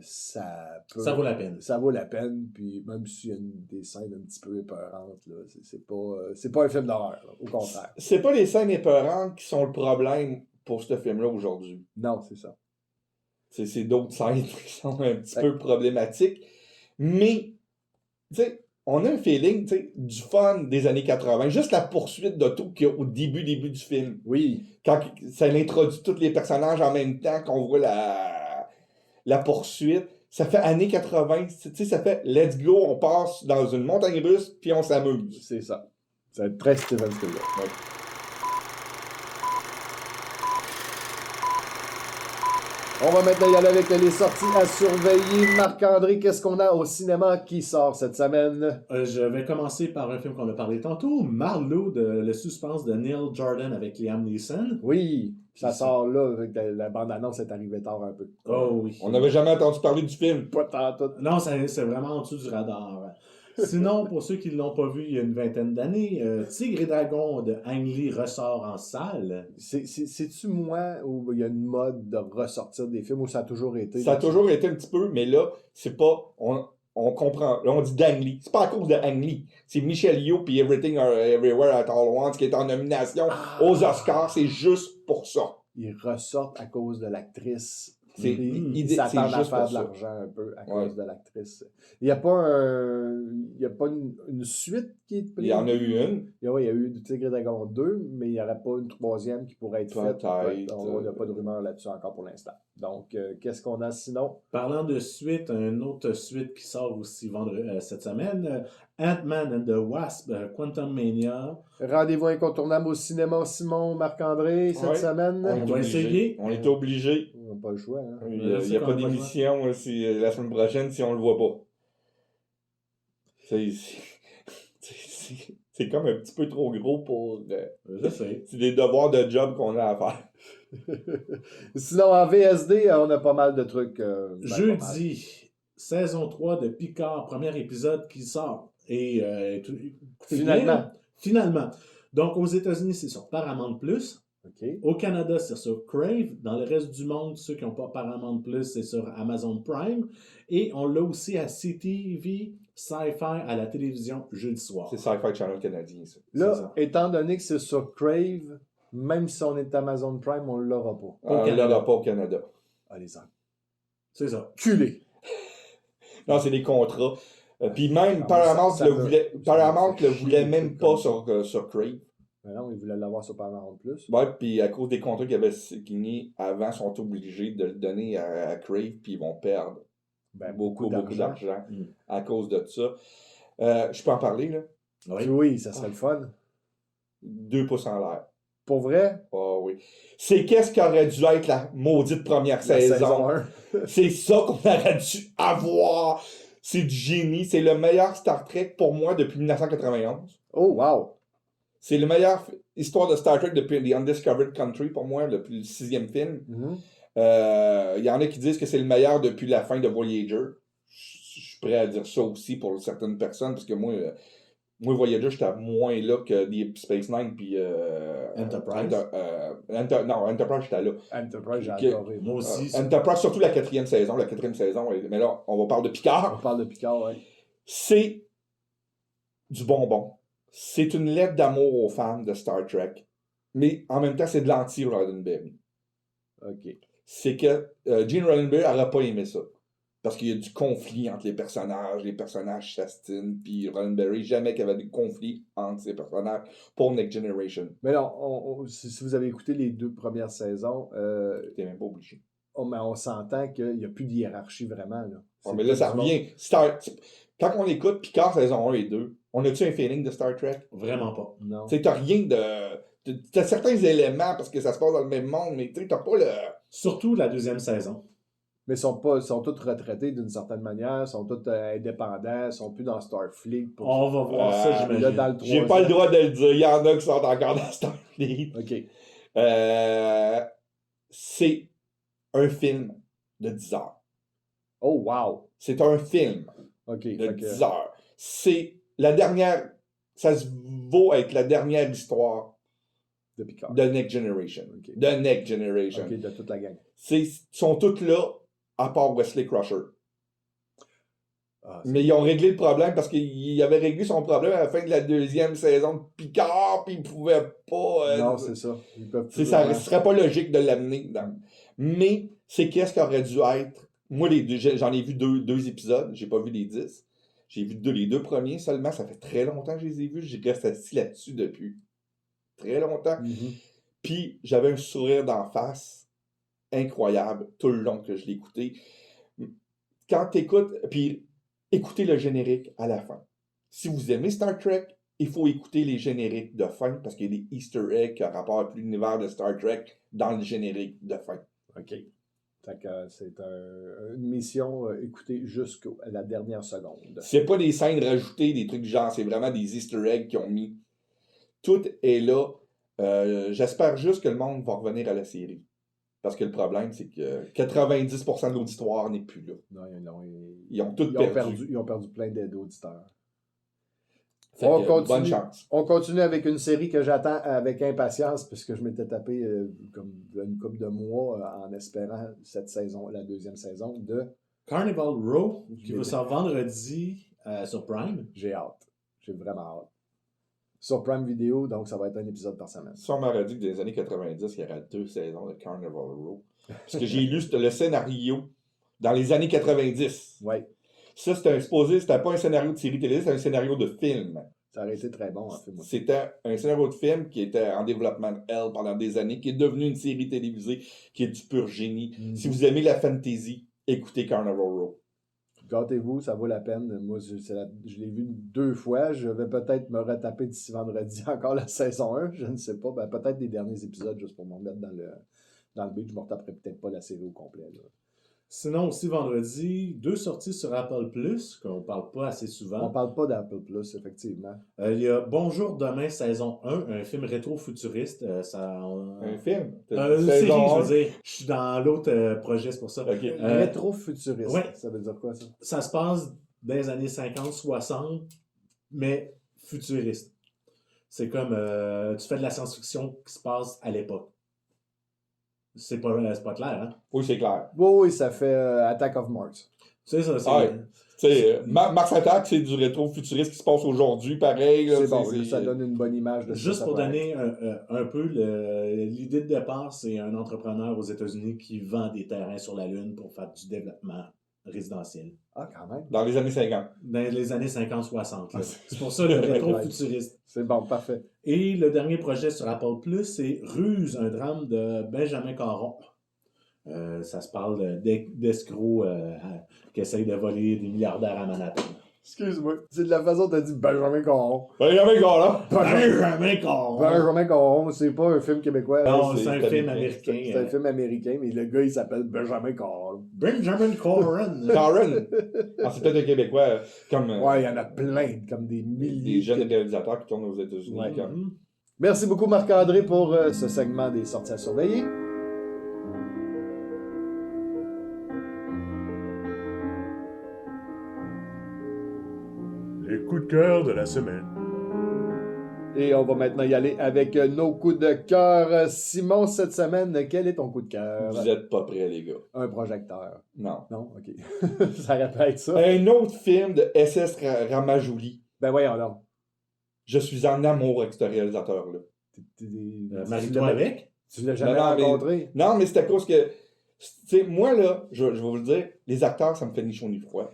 Ça vaut la peine. Ça vaut la peine, puis même s'il y a des scènes un petit peu épeurantes, là, c'est pas un film d'horreur, là, au contraire. C'est pas les scènes épeurantes qui sont le problème pour ce film-là aujourd'hui. Non, c'est ça. C'est d'autres scènes qui sont un petit peu problématiques. Mais, tu sais, on a un feeling, tu sais, du fun des années 80. Juste la poursuite d'auto qu'il y a au début du film. Oui. Quand ça introduit tous les personnages en même temps qu'on voit la poursuite. Ça fait années 80. Tu sais, ça fait let's go, on passe dans une montagne russe, puis on s'amuse. C'est ça. Ça va être très Steven Spielberg. Ouais. On va maintenant y aller avec les sorties à surveiller. Marc-André, qu'est-ce qu'on a au cinéma qui sort cette semaine? Je vais commencer par un film qu'on a parlé tantôt, Marlowe, le suspense de Neil Jordan avec Liam Neeson. Oui, ça sort là. La bande-annonce est arrivée tard un peu. Oh oui. On n'avait jamais entendu parler du film. Pas tant tout. Non, c'est vraiment en dessous du radar. Sinon, pour ceux qui ne l'ont pas vu il y a une vingtaine d'années, Tigre et Dragon de Ang Lee ressort en salle. C'est-tu moi où il y a une mode de ressortir des films où ça a toujours été? Ça a toujours été un petit peu, mais là, c'est pas... On comprend. Là, on dit d'Ang Lee. C'est pas à cause de Ang Lee. C'est Michelle Yeoh puis Everything Everywhere at All Once qui est en nomination aux Oscars. C'est juste pour ça. Ils ressortent à cause de l'actrice. C'est Ils s'attendent à faire de l'argent un peu à cause de l'actrice. Il n'y a pas, une suite qui est prise. Il y en a eu une. Oui, il y a eu Tigre et Dragon 2, mais il n'y aurait pas une troisième qui pourrait être faite. Peut-être. Il n'y a pas de rumeur là-dessus encore pour l'instant. Donc, qu'est-ce qu'on a sinon? Parlant de suite, une autre suite qui sort aussi cette semaine, Ant-Man and the Wasp, Quantum Mania. Rendez-vous incontournable au cinéma, Simon, Marc-André, cette semaine. On va essayer. On est obligé. On n'a pas le choix. Hein? Il n'y a pas d'émission la semaine prochaine si on ne le voit pas. C'est comme un petit peu trop gros pour... Je sais. C'est des devoirs de job qu'on a à faire. Sinon, en VSD, on a pas mal de trucs. Jeudi, saison 3 de Picard, premier épisode qui sort. Et finalement. Donc, aux États-Unis, c'est sur Paramount+. Okay. Au Canada, c'est sur Crave. Dans le reste du monde, ceux qui n'ont pas Paramount+, c'est sur Amazon Prime. Et on l'a aussi à CTV Sci-Fi à la télévision jeudi soir. C'est Sci-Fi Channel canadien, ça. Là, étant donné que c'est sur Crave, même si on est Amazon Prime, on ne l'aura pas. On ne l'aura pas au Canada. Allez-y. C'est ça. Culé. Non, c'est des contrats. Puis même, Paramount le voulait même pas sur Crave. Mais non, ils voulaient l'avoir sur Paramount+. Ouais, puis à cause des contrats qu'ils avaient signés avant, ils sont obligés de le donner à Crave, puis ils vont perdre beaucoup d'argent à cause de ça. Je peux en parler, là? Oui, ça serait le fun. 2 pouces en l'air. Pour vrai? Ah oui. C'est qu'est-ce qui aurait dû être la maudite première saison. C'est ça qu'on aurait dû avoir. C'est du génie. C'est le meilleur Star Trek pour moi depuis 1991. Oh, wow! C'est la meilleure histoire de Star Trek depuis The Undiscovered Country, pour moi, depuis le 6e film. Il y en a qui disent que c'est le meilleur depuis la fin de Voyager. Je suis prêt à dire ça aussi pour certaines personnes, parce que moi Voyager, j'étais moins là que Deep Space Nine puis Enterprise. Non, Enterprise, j'étais là. Enterprise, j'ai adoré. Moi aussi. Enterprise, surtout la 4e saison. La 4e saison, mais là, on va parler de Picard. On parle de Picard, oui. C'est du bonbon. C'est une lettre d'amour aux fans de Star Trek. Mais en même temps, c'est de l'anti-Roddenberry. OK. C'est que Gene Roddenberry n'aurait pas aimé ça. Parce qu'il y a du conflit entre les personnages s'astinent, puis Roddenberry, jamais qu'il y avait de conflit entre ces personnages pour Next Generation. Mais non, si vous avez écouté les 2 premières saisons, T'es même pas obligé. mais on s'entend qu'il n'y a plus de hiérarchie vraiment. Là. Mais là, ça revient. Quand on écoute Picard saison 1 et 2, on a-tu un feeling de Star Trek? Vraiment pas. Non. T'as rien de... T'as certains éléments parce que ça se passe dans le même monde, mais t'as pas le... Surtout la 2e saison. Mais ils sont tous retraités d'une certaine manière, sont tous indépendants, ils sont plus dans Starfleet. On va voir ça, j'imagine. Là, j'ai pas le droit de le dire, il y en a qui sont encore dans Starfleet. OK. C'est un film de 10 heures. Oh, wow! C'est un film de 10 heures. C'est la dernière... Ça se vaut être la dernière histoire de Picard. De Next Generation. Okay. De Next Generation. OK, de toute la gang. Ils sont tous là, à part Wesley Crusher. Ah, mais ils ont réglé le problème parce qu'il avait réglé son problème à la fin de la 2e saison de Picard, puis ils pouvaient pas... non, c'est ça. Ils peuvent plus ça ne serait pas logique de l'amener. Mais c'est qu'est-ce qui aurait dû être... Moi, j'en ai vu deux épisodes, j'ai pas vu les 10. J'ai vu les 2 premiers seulement. Ça fait très longtemps que je les ai vus. J'ai resté assis là-dessus depuis très longtemps. Puis j'avais un sourire d'en face incroyable tout le long que je l'écoutais. Quand t'écoutes, puis écoutez le générique à la fin. Si vous aimez Star Trek, il faut écouter les génériques de fin parce qu'il y a des Easter eggs qui ont rapport avec l'univers de Star Trek dans le générique de fin. OK. Fait que c'est une mission écoutée jusqu'à la dernière seconde. C'est pas des scènes rajoutées, des trucs du genre, c'est vraiment des Easter eggs qu'ils ont mis. Tout est là. J'espère juste que le monde va revenir à la série. Parce que le problème, c'est que 90% de l'auditoire n'est plus là. Non, Ils ont tout perdu. Ils ont perdu plein d'auditeurs. Bonne chance. On continue avec une série que j'attends avec impatience, puisque je m'étais tapé comme une couple de mois en espérant cette saison, la 2e saison de Carnival Row, qui va sortir vendredi sur Prime. J'ai hâte. J'ai vraiment hâte. Sur Prime Video, donc ça va être un épisode par semaine. Ça, on m'aurait dit que dans les années 90, il y aurait 2 saisons de Carnival Row. Parce que j'ai lu le scénario dans les années 90. Oui. Ça, c'était pas un scénario de série télé, c'était un scénario de film. Ça aurait été très bon en film. C'était un scénario de film qui était en développement pendant des années, qui est devenu une série télévisée, qui est du pur génie. Si vous aimez la fantasy, écoutez Carnival Row. Gâtez-vous, ça vaut la peine. Moi, je l'ai vu 2 fois. Je vais peut-être me retaper d'ici vendredi encore la saison 1. Je ne sais pas. Ben, peut-être des derniers épisodes juste pour me remettre dans le beat. Je ne me retaperai peut-être pas la série au complet. Là. Sinon, aussi vendredi, 2 sorties sur Apple Plus, qu'on ne parle pas assez souvent. On ne parle pas d'Apple Plus, effectivement. Il y a Bonjour demain, saison 1, un film rétro-futuriste. Un film? Une série, je veux dire. Je suis dans l'autre projet, c'est pour ça. Okay. Rétro-futuriste, ouais. Ça veut dire quoi, ça? Ça se passe dans les années 50-60, mais futuriste. C'est comme, tu fais de la science-fiction qui se passe à l'époque. C'est pas clair, hein? Oui, c'est clair. Oui, ça fait Attack of Mars. C'est ça, Mars Attack, c'est du rétro-futuriste qui se passe aujourd'hui, pareil. Là, c'est bon, ça donne une bonne image de ça. Juste pour donner un peu, l'idée de départ, c'est un entrepreneur aux États-Unis qui vend des terrains sur la Lune pour faire du développement résidentiel. Ah, quand même. Dans les années 50. Dans les années 50-60. C'est pour ça le rétro-futuriste. C'est bon, parfait. Et le dernier projet sur Apple Plus, c'est Ruse, un drame de Benjamin Caron. Ça se parle d'escrocs qui essayent de voler des milliardaires à Manhattan. Excuse-moi. C'est de la façon dont tu as dit Benjamin Caron. Benjamin Caron! Benjamin Caron! Benjamin Caron, c'est pas un film québécois. Non, c'est un film américain. C'est un film américain, mais le gars, il s'appelle Benjamin Caron. Benjamin Caron! Caron! C'est peut-être un Québécois comme... Ouais, il y en a plein, comme des milliers. Des jeunes réalisateurs qui tournent aux États-Unis. Ouais. Comme... Merci beaucoup, Marc-André, pour ce segment des sorties à surveiller. Les coups de cœur de la semaine. Et on va maintenant y aller avec nos coups de cœur. Simon, cette semaine, quel est ton coup de cœur? Vous êtes pas prêts, les gars. Un projecteur. Non. Non? OK. Ça répète ça. Un autre film de SS Ramajouli. Ben voyons donc. Je suis en amour avec ce réalisateur-là. Marie-toi avec? Tu l'as jamais Non, rencontré? Non, mais c'est à cause que... Tu sais, moi, là, je vais vous le dire, les acteurs, ça me fait ni chaud ni froid.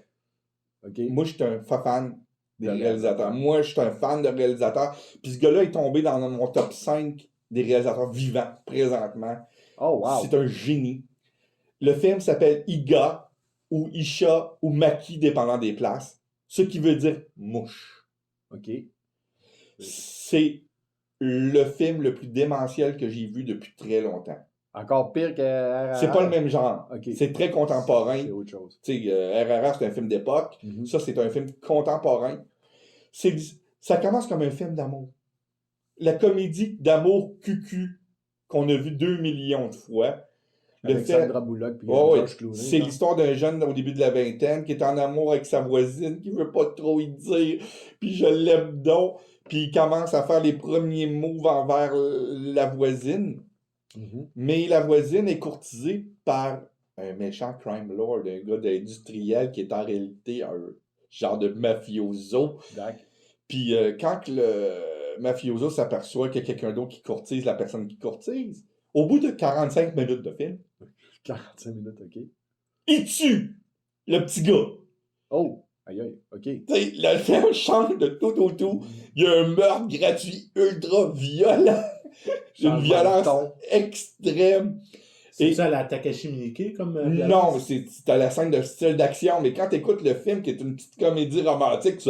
OK. Moi, je suis un fan des réalisateurs. Moi, je suis un fan de réalisateurs. Puis ce gars-là est tombé dans mon top 5 des réalisateurs vivants, présentement. Oh, wow. C'est un génie. Le film s'appelle Iga, ou Isha, ou Maki, dépendant des places. Ce qui veut dire mouche. OK. C'est le film le plus démentiel que j'ai vu depuis très longtemps. Encore pire que RRR? C'est pas le même genre. Okay. C'est très contemporain. C'est autre chose. Tu sais, RRR, c'est un film d'époque. Ça, c'est un film contemporain. Ça commence comme un film d'amour. La comédie d'amour cucu qu'on a vu 2 millions de fois. Avec Sandra Bullock puis George Clooney. C'est l'histoire d'un jeune au début de la vingtaine qui est en amour avec sa voisine, qui veut pas trop y dire, puis je l'aime donc, puis il commence à faire les premiers moves envers la voisine. Mais la voisine est courtisée par un méchant crime lord, un gars d'industriel qui est en réalité un genre de mafioso. Puis quand le mafioso s'aperçoit qu'il y a quelqu'un d'autre qui courtise la personne qui courtise, au bout de 45 minutes de film, 45 minutes, OK. il tue le petit gars. Oh! Aïe, aïe, OK. Tu sais, le film change de tout au tout. Il y a un meurtre gratuit ultra violent. Une Changement de violence ton. extrême. C'est Et- ça la Takashi Miike comme Non, violence? c'est à la scène de style d'action, mais quand t'écoutes le film, qui est une petite comédie romantique,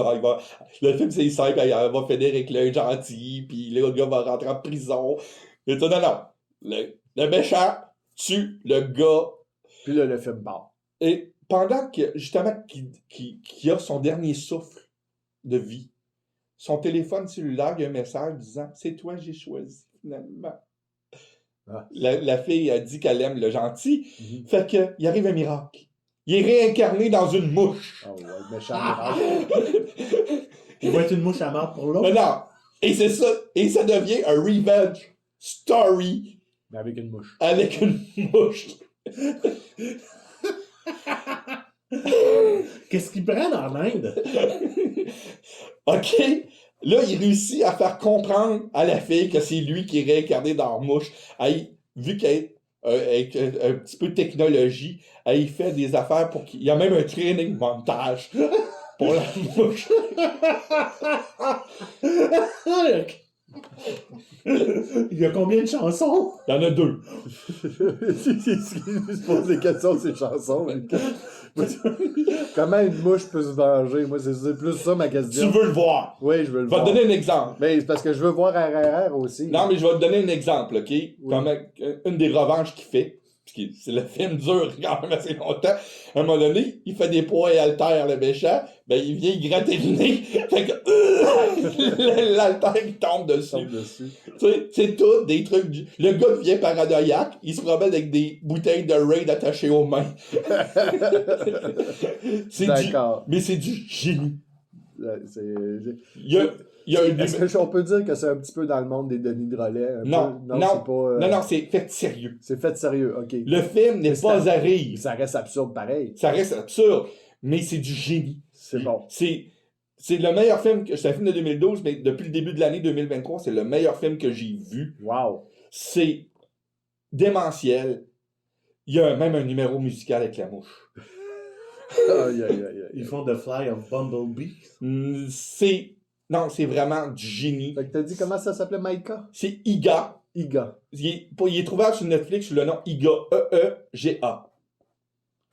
le film c'est simple, elle va finir avec le gentil, puis le gars va rentrer en prison. Et tout, non. Le méchant tue le gars. Puis là, le film part. Et pendant que, justement, qu'il a son dernier souffle de vie, son téléphone cellulaire, il y a un message disant « C'est toi que j'ai choisi, finalement. » Ah. La fille a dit qu'elle aime le gentil. Mhm. Fait que, il arrive un miracle. Il est réincarné dans une mouche. Oh, ouais, méchant miracle. Il va être une mouche à marde pour Mais l'autre. non. Et c'est ça. Et ça devient un revenge story Mais avec une mouche. avec une mouche. Qu'est-ce qu'ils prennent en Inde? OK? Là, il réussit à faire comprendre à la fille que c'est lui qui est réincarné dans la mouche. Vu qu'elle avec un petit peu de technologie, il fait des affaires pour qu'il y a même un training montage pour la mouche. Il y a combien de chansons? Il y en a 2. Il se pose des questions de ses chansons. Comment une mouche peut se venger? Moi, c'est plus ça ma Tu question. veux le voir. Oui, je veux le Je vais voir. te donner un exemple. Mais c'est parce que je veux voir RRR aussi. Non, mais je vais te donner un exemple, OK? Comme une des revanches qu'il fait. Parce que c'est le film dure quand même assez longtemps. À un moment donné, il fait des poids et haltères, le méchant. Ben, il vient gratter le nez. Fait que l'haltère, il tombe dessus. Tombe dessus. Tu sais, c'est tout des trucs. Le gars devient paranoïaque. Il se promène avec des bouteilles de Raid attachées aux mains. D'accord. Mais c'est du génie. C'est- Il y a un Est-ce qu'on peut dire que c'est un petit peu dans le monde des Denis Drolet? Non, peu? non, c'est pas, non, c'est fait sérieux. C'est fait sérieux, OK. Le film n'est Mais pas c'est- à rire. Ça reste absurde pareil. Ça reste absurde, mais c'est du génie. C'est bon. C'est le meilleur film, c'est un film de 2012, mais depuis le début de l'année 2023, c'est le meilleur film que j'ai vu. Wow. C'est démentiel. Il y a même un numéro musical avec la mouche. Aïe, aïe, aïe, aïe. Ils font The Fly of Bumblebee. Non, c'est vraiment du génie. Fait que t'as dit comment ça s'appelait, Maïka? C'est Iga. Iga. Il est trouvable sur Netflix sous le nom Iga. E-E-G-A.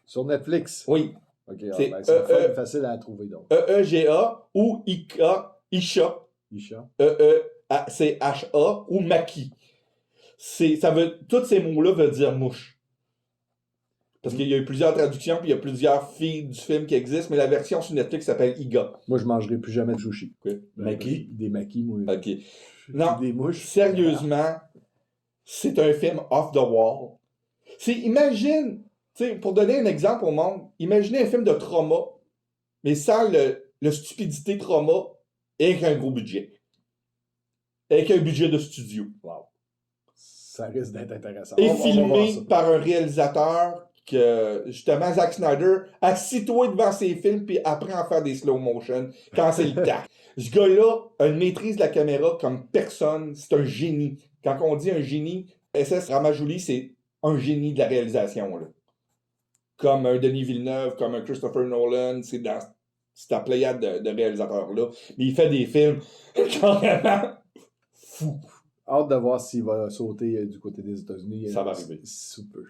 Sur Netflix. Oui. OK, C'est c'est facile à trouver, donc. E-E-G-A ou Isha. Isha. E-E-C-H-A ou Maki. Tous ces mots-là veulent dire mouche. Parce qu'il y a eu plusieurs traductions, puis il y a plusieurs filles du film qui existent, mais la version sur Netflix s'appelle Iga. Moi, je mangerai plus jamais de sushi. Maki? Des maquis, moi. OK. Non, Des mouches. sérieusement, c'est un film off the wall. Imagine, pour donner un exemple au monde, imaginez un film de trauma, mais sans le stupidité trauma et avec un gros budget. Avec un budget de studio. Wow. Ça risque d'être intéressant. Et On va voir filmé ça. par un réalisateur que, justement, Zack Snyder, assis-toi devant ses films puis apprends à faire des slow motion quand c'est le temps. Ce gars-là a une maîtrise de la caméra comme personne. C'est un génie. Quand on dit un génie, S.S. Ramajouli, c'est un génie de la réalisation, là. Comme un Denis Villeneuve, comme un Christopher Nolan, c'est dans cette pléiade de réalisateurs-là. Mais il fait des films carrément fous. Hâte de voir s'il va sauter du côté des États-Unis. Ça va arriver. Sous peu.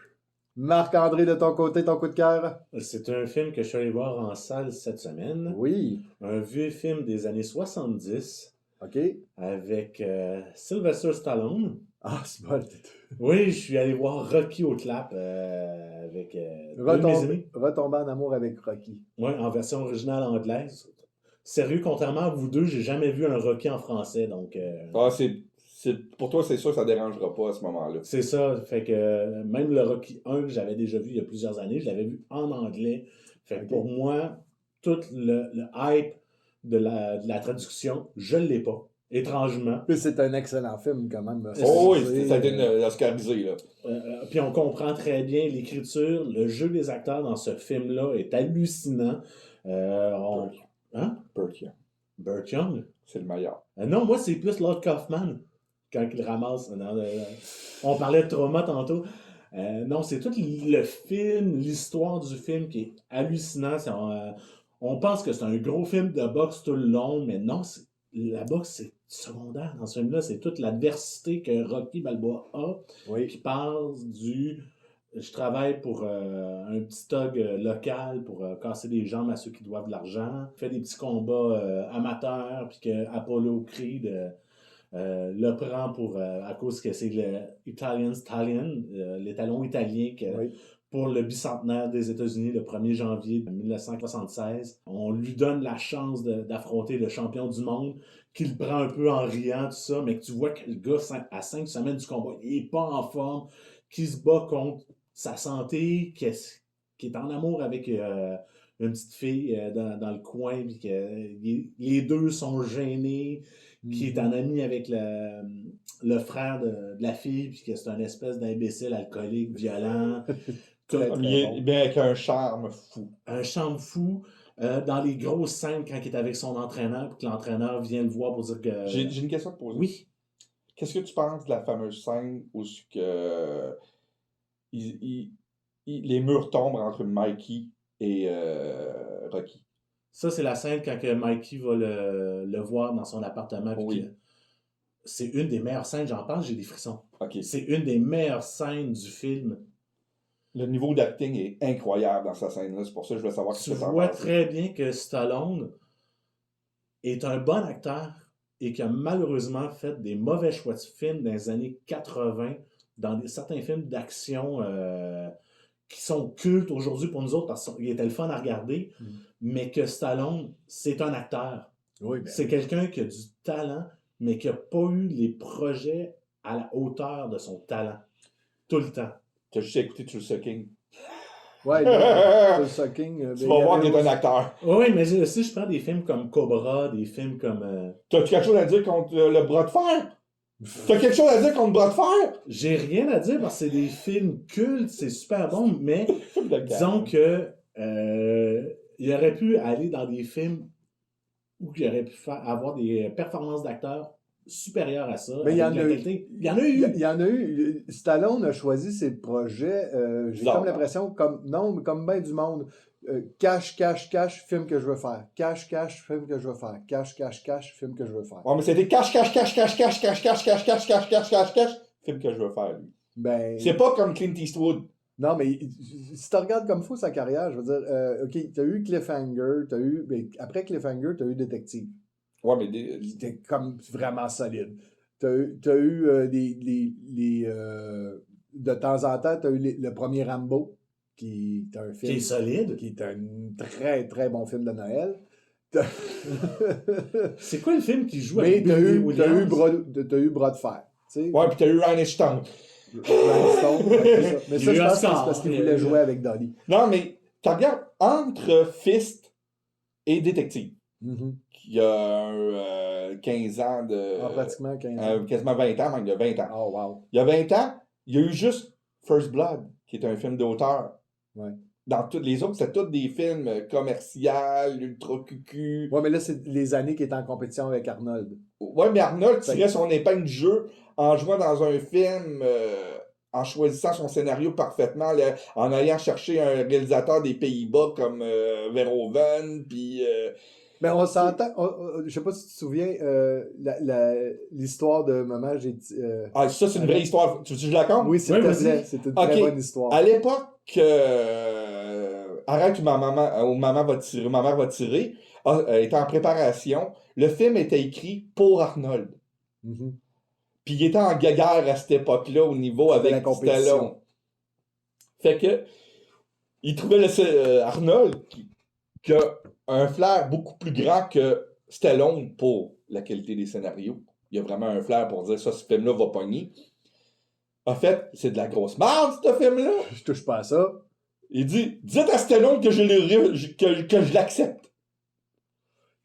Marc-André, de ton côté, ton coup de cœur? C'est un film que je suis allé voir en salle cette semaine. Oui. Un vieux film des années 70 OK. avec Sylvester Stallone. Ah, c'est bon. Oui, je suis allé voir Rocky au clap avec deux de mes amis. Retomber en amour avec Rocky. Oui, en version originale anglaise. Sérieux, contrairement à vous deux, j'ai jamais vu un Rocky en français, donc... Pour toi, c'est sûr que ça ne dérangera pas à ce moment-là. C'est ça, fait que même le Rocky 1 que j'avais déjà vu il y a plusieurs années, je l'avais vu en anglais. Fait que pour moi, tout le hype de la traduction, je ne l'ai pas, étrangement. Puis c'est un excellent film, quand même. Oh oui, ça a été oscarisé, là. Puis on comprend très bien l'écriture, le jeu des acteurs dans ce film-là est hallucinant. Burt Young. Burt Young? C'est le meilleur. Non, moi, c'est plus Lord Kaufman quand il ramasse. On parlait de trauma tantôt. Non, c'est tout le film, l'histoire du film qui est hallucinant. On pense que c'est un gros film de boxe tout le long, mais non, la boxe, c'est secondaire dans ce film-là. C'est toute l'adversité que Rocky Balboa a, Oui. qui passe du je travaille pour un petit thug local pour casser des jambes à ceux qui doivent de l'argent, fait des petits combats amateurs, puis que Apollo Creed le prend à cause que c'est le Italian Stallion, l'étalon italien Oui. pour le bicentenaire des États-Unis le 1er janvier 1976. On lui donne la chance d'affronter le champion du monde, qu'il prend un peu en riant, tout ça, mais que tu vois que le gars, à 5 semaines du combat, il n'est pas en forme, qui se bat contre sa santé, qui est en amour avec une petite fille dans le coin, puis que les deux sont gênés, qui est en ami avec le frère de la fille, puis que c'est un espèce d'imbécile alcoolique, violent. Très, très Il bon. est bien avec un charme fou. Un charme fou. Dans les grosses scènes, quand il est avec son entraîneur, puis que l'entraîneur vient le voir pour dire que... J'ai une question à te poser. Oui. Qu'est-ce que tu penses de la fameuse scène où les murs tombent entre Mikey et Rocky? Ça, c'est la scène quand que Mikey va le voir dans son appartement. Oui. C'est une des meilleures scènes, j'en parle, j'ai des frissons. OK. C'est une des meilleures scènes du film. Le niveau d'acting est incroyable dans cette scène-là. C'est pour ça que je veux savoir Tu vois très bien que Stallone est un bon acteur et qui a malheureusement fait des mauvais choix de film dans les années 80, dans certains films d'action qui sont cultes aujourd'hui pour nous autres parce qu'il était le fun à regarder, mais que Stallone, c'est un acteur. Oui, ben, c'est quelqu'un qui a du talent, mais qui n'a pas eu les projets à la hauteur de son talent. Tout le temps. Tu as juste écouté Tulsa King. Ouais, Tulsa King. Tu vas voir qu'il est un acteur. Oui, mais si je prends des films comme Cobra, des films comme... T'as-tu quelque chose à dire contre le bras de fer? T'as quelque chose à dire contre le bras de fer? J'ai rien à dire parce que c'est des films cultes, c'est super bon, mais disons que il aurait pu aller dans des films où il aurait pu avoir des performances d'acteurs supérieures à ça. Mais il y en a eu. Il y en a eu. Il y en a eu. Stallone a choisi ses projets. J'ai comme l'impression, comme bien du monde. Cash, film que je veux faire. Cash, film que je veux faire. Cash, film que je veux faire. Ouais, mais c'était cash, film que je veux faire, lui. Ben, c'est pas comme Clint Eastwood. Non, mais si tu regardes comme faut sa carrière, je veux dire, OK, t'as eu Cliffhanger, après Cliffhanger, t'as eu Détective. Ouais, mais c'était comme vraiment solide. T'as eu de temps en temps, t'as eu le premier Rambo, qui est un film... Qui est solide. Qui est un très, très bon film de Noël. C'est quoi le film qui joue mais avec Billy Williams? T'as eu Bras de fer. T'sais? Ouais, puis t'as eu Ryan Stone. Mais ça, je pense que c'est parce qu'il voulait jouer avec Dolly. Non, mais tu regardes entre Fist et Détective, qui a 15 ans de... pratiquement 15 ans. Quasiment 20 ans, même, il y a 20 ans. Oh, wow. Il y a 20 ans, il y a eu juste First Blood, qui est un film d'auteur. Ouais. Dans tous les autres, c'est tous des films commerciaux, ultra cucu. Ouais, mais là, c'est les années qu'il est en compétition avec Arnold. Ouais, mais Arnold tirait son épingle du jeu en jouant dans un film, en choisissant son scénario parfaitement, en allant chercher un réalisateur des Pays-Bas comme Verhoeven, puis... Mais on s'entend, je sais pas si tu te souviens, l'histoire de Maman, Ah, ça, c'est une vraie histoire. Tu veux que je la compte? Oui, c'était une très bonne histoire. À l'époque, Arrête où ma maman va tirer, ma mère va tirer, était en préparation. Le film était écrit pour Arnold. Puis il était en guerre à cette époque-là au niveau avec Stallone. Fait que il trouvait Arnold qui a un flair beaucoup plus grand que Stallone pour la qualité des scénarios. Il y a vraiment un flair pour dire ça, ce film-là va pogner. En fait, c'est de la grosse merde, ce film-là. Je touche pas à ça. Il dit, dites à Stallone que je l'accepte.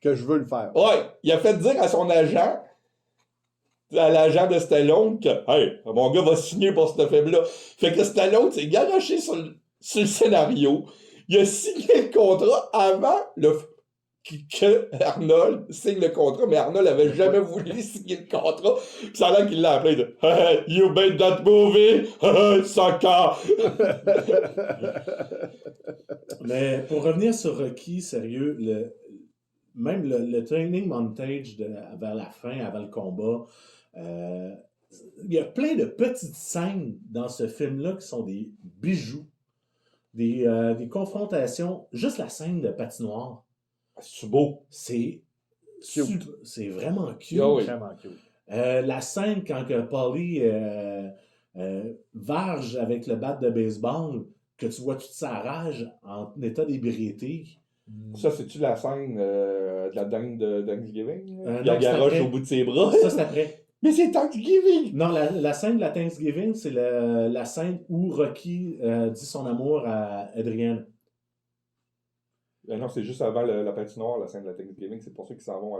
Que je veux le faire. Ouais, il a fait dire à son agent, à l'agent de Stallone, que hey, mon gars va signer pour ce film-là. Fait que Stallone s'est garoché sur le scénario. Il a signé le contrat avant que Arnold signe le contrat, mais Arnold avait jamais voulu signer le contrat. Puis ça a l'air qu'il l'a appelé de hey, you made that movie, soccer. Mais pour revenir sur Rocky, sérieux, même le training montage vers la fin, avant le combat, il y a plein de petites scènes dans ce film-là qui sont des bijoux. Des confrontations. Juste la scène de patinoire. C'est beau. C'est Cute. c'est vraiment cute. Ah oui. Vraiment cute. La scène quand que Paulie varge avec le bat de baseball, que tu vois toute sa rage en état d'ébriété. Ça, c'est-tu la scène de la dinde de Thanksgiving? Non, Il y a c'est garoche après. au bout de ses bras. Ça, c'est après. Mais c'est Thanksgiving! Non, la scène de la Thanksgiving, c'est la scène où Rocky dit son amour à Adrienne. Non, c'est juste avant la patinoire, la scène de la Thanksgiving. C'est pour ça qu'ils s'en vont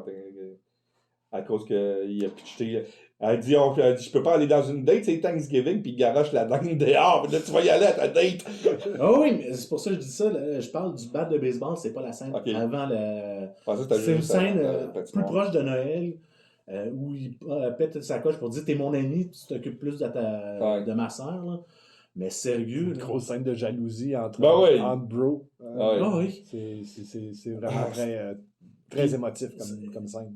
à cause qu'il a pitché. Elle dit, je peux pas aller dans une date, c'est Thanksgiving, puis il garoche la dinde dehors. Là, tu vas y aller à ta date. Ah oui, mais c'est pour ça que je dis ça. Là, je parle du bat de baseball, c'est pas la scène Ok. avant Ah, ça, c'était c'est une juste avant scène la plus patinoire. proche de Noël où il pète sa coche pour dire t'es mon ami, tu t'occupes plus de ma soeur. Là. Mais sérieux. Une là. grosse scène de jalousie entre, Ben oui. entre bro. Ah oui. Ah oui. C'est vraiment très émotif comme scène.